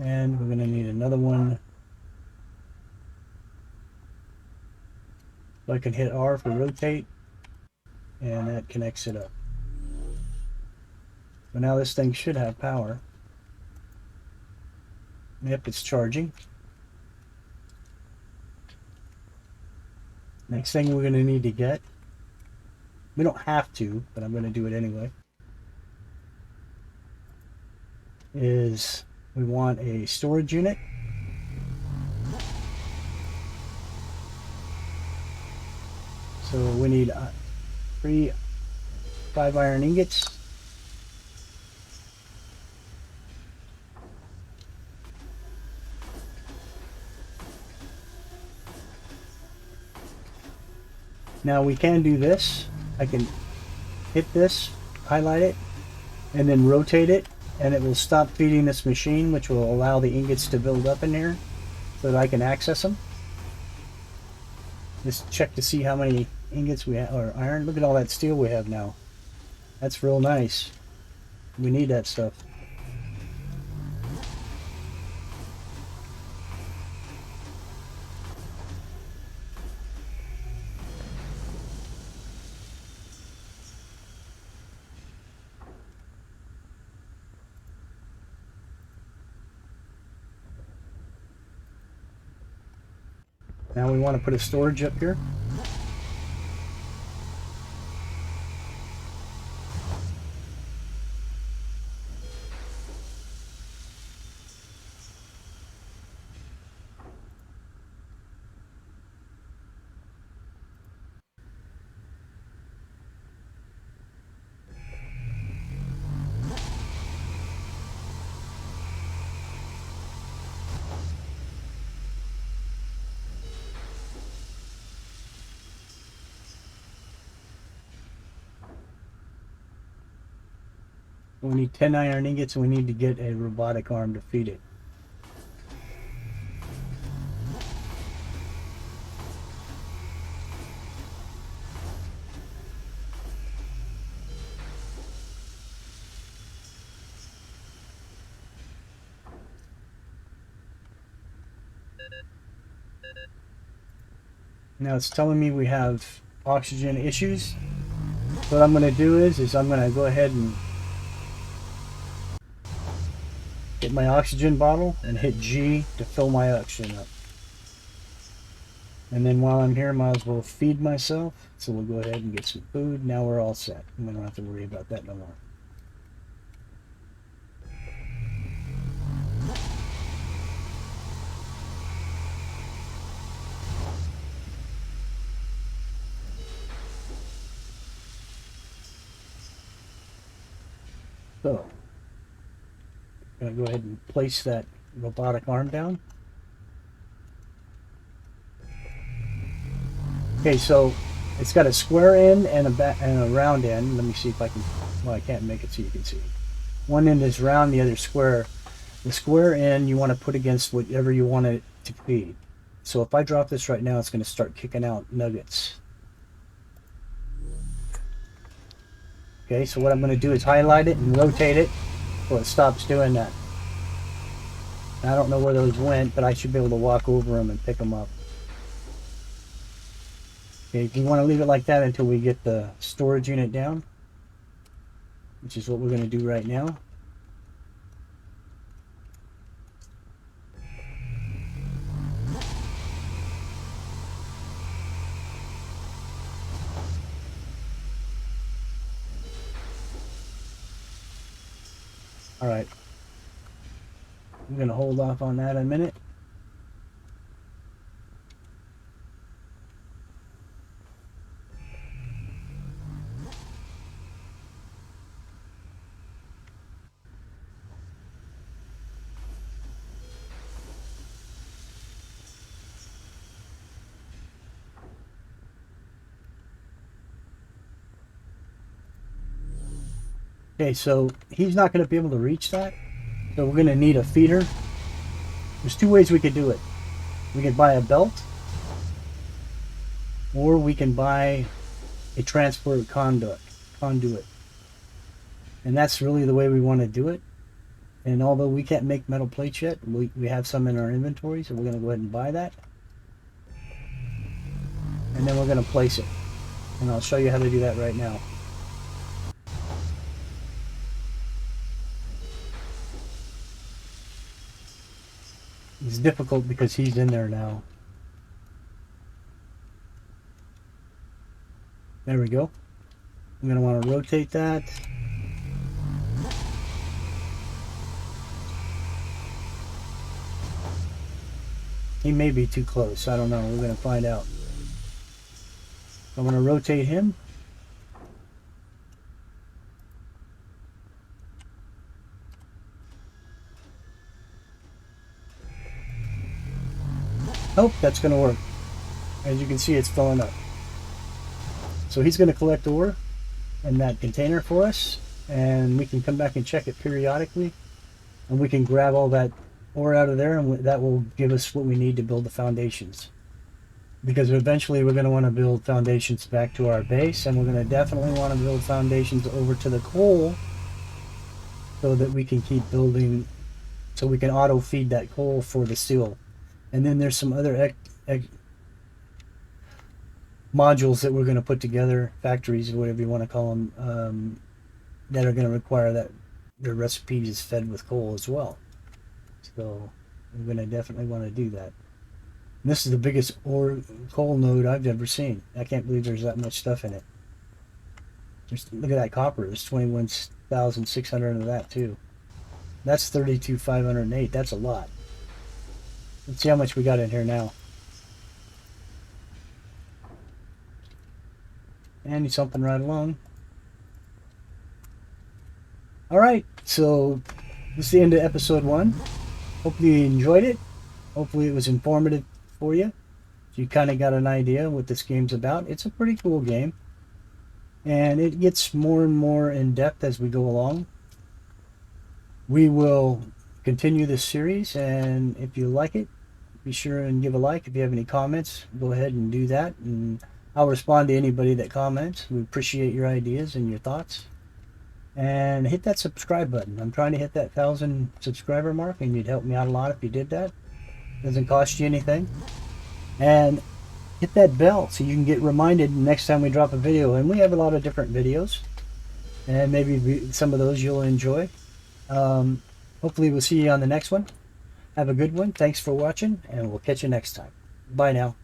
And we're going to need another one. So I can hit R for rotate, and that connects it up. So now this thing should have power. Yep, it's charging. Next thing we're going to need to get, we don't have to, but I'm going to do it anyway, is we want a storage unit. So we need 3 5-iron ingots. Now we can do this. I can hit this, highlight it, and then rotate it, and it will stop feeding this machine, which will allow the ingots to build up in here so that I can access them. Just check to see how many ingots we have, or iron. Look at all that steel we have now. That's real nice. We need that stuff. Now we want to put a storage up here. We need 10 iron ingots, and we need to get a robotic arm to feed it. Now it's telling me we have oxygen issues. So what I'm going to do is I'm going to go ahead and get my oxygen bottle and hit G to fill my oxygen up. And then while I'm here, I might as well feed myself. So we'll go ahead and get some food. Now we're all set. We don't have to worry about that no more. So, I'm going to go ahead and place that robotic arm down. Okay, so it's got a square end and a round end. Let me see if I can. Well, I can't make it so you can see. One end is round, the other square. The square end you want to put against whatever you want it to feed. So if I drop this right now, it's going to start kicking out nuggets. Okay, so what I'm going to do is highlight it and rotate it so it stops doing that. I don't know where those went, but I should be able to walk over them and pick them up. Okay, you want to leave it like that until we get the storage unit down, which is what we're going to do right now. All right, I'm going to hold off on that a minute. Okay, so he's not going to be able to reach that, so we're going to need a feeder. There's two ways we could do it. We could buy a belt, or we can buy a transport conduit. And that's really the way we want to do it. And although we can't make metal plates yet, we have some in our inventory, so we're going to go ahead and buy that. And then we're going to place it. And I'll show you how to do that right now. It's difficult because he's in there now. There we go. I'm going to want to rotate that. He may be too close. I don't know. We're going to find out. I'm going to rotate him. Oh, that's going to work. As you can see, it's filling up. So he's going to collect ore in that container for us, and we can come back and check it periodically, and we can grab all that ore out of there, and that will give us what we need to build the foundations. Because eventually we're going to want to build foundations back to our base, and we're going to definitely want to build foundations over to the coal so that we can keep building, so we can auto feed that coal for the steel. And then there's some other modules that we're going to put together, factories or whatever you want to call them, that are going to require that their recipe is fed with coal as well. So we're going to definitely want to do that. And this is the biggest coal node I've ever seen. I can't believe there's that much stuff in it. Look at that copper. There's 21,600 of that too. That's 32,508. That's a lot. Let's see how much we got in here now. And he's jumping right along. Alright, so this is the end of episode 1. Hopefully you enjoyed it. Hopefully it was informative for you. So you kind of got an idea what this game's about. It's a pretty cool game. And it gets more and more in depth as we go along. We will continue this series, and if you like it, be sure and give a like. If you have any comments, go ahead and do that, and I'll respond to anybody that comments. We appreciate your ideas and your thoughts. And hit that subscribe button. I'm trying to hit that 1,000 subscriber mark, and you'd help me out a lot if you did that. Doesn't cost you anything. And hit that bell so you can get reminded next time we drop a video. And we have a lot of different videos, and maybe some of those you'll enjoy. Hopefully we'll see you on the next one. Have a good one. Thanks for watching, and we'll catch you next time. Bye now.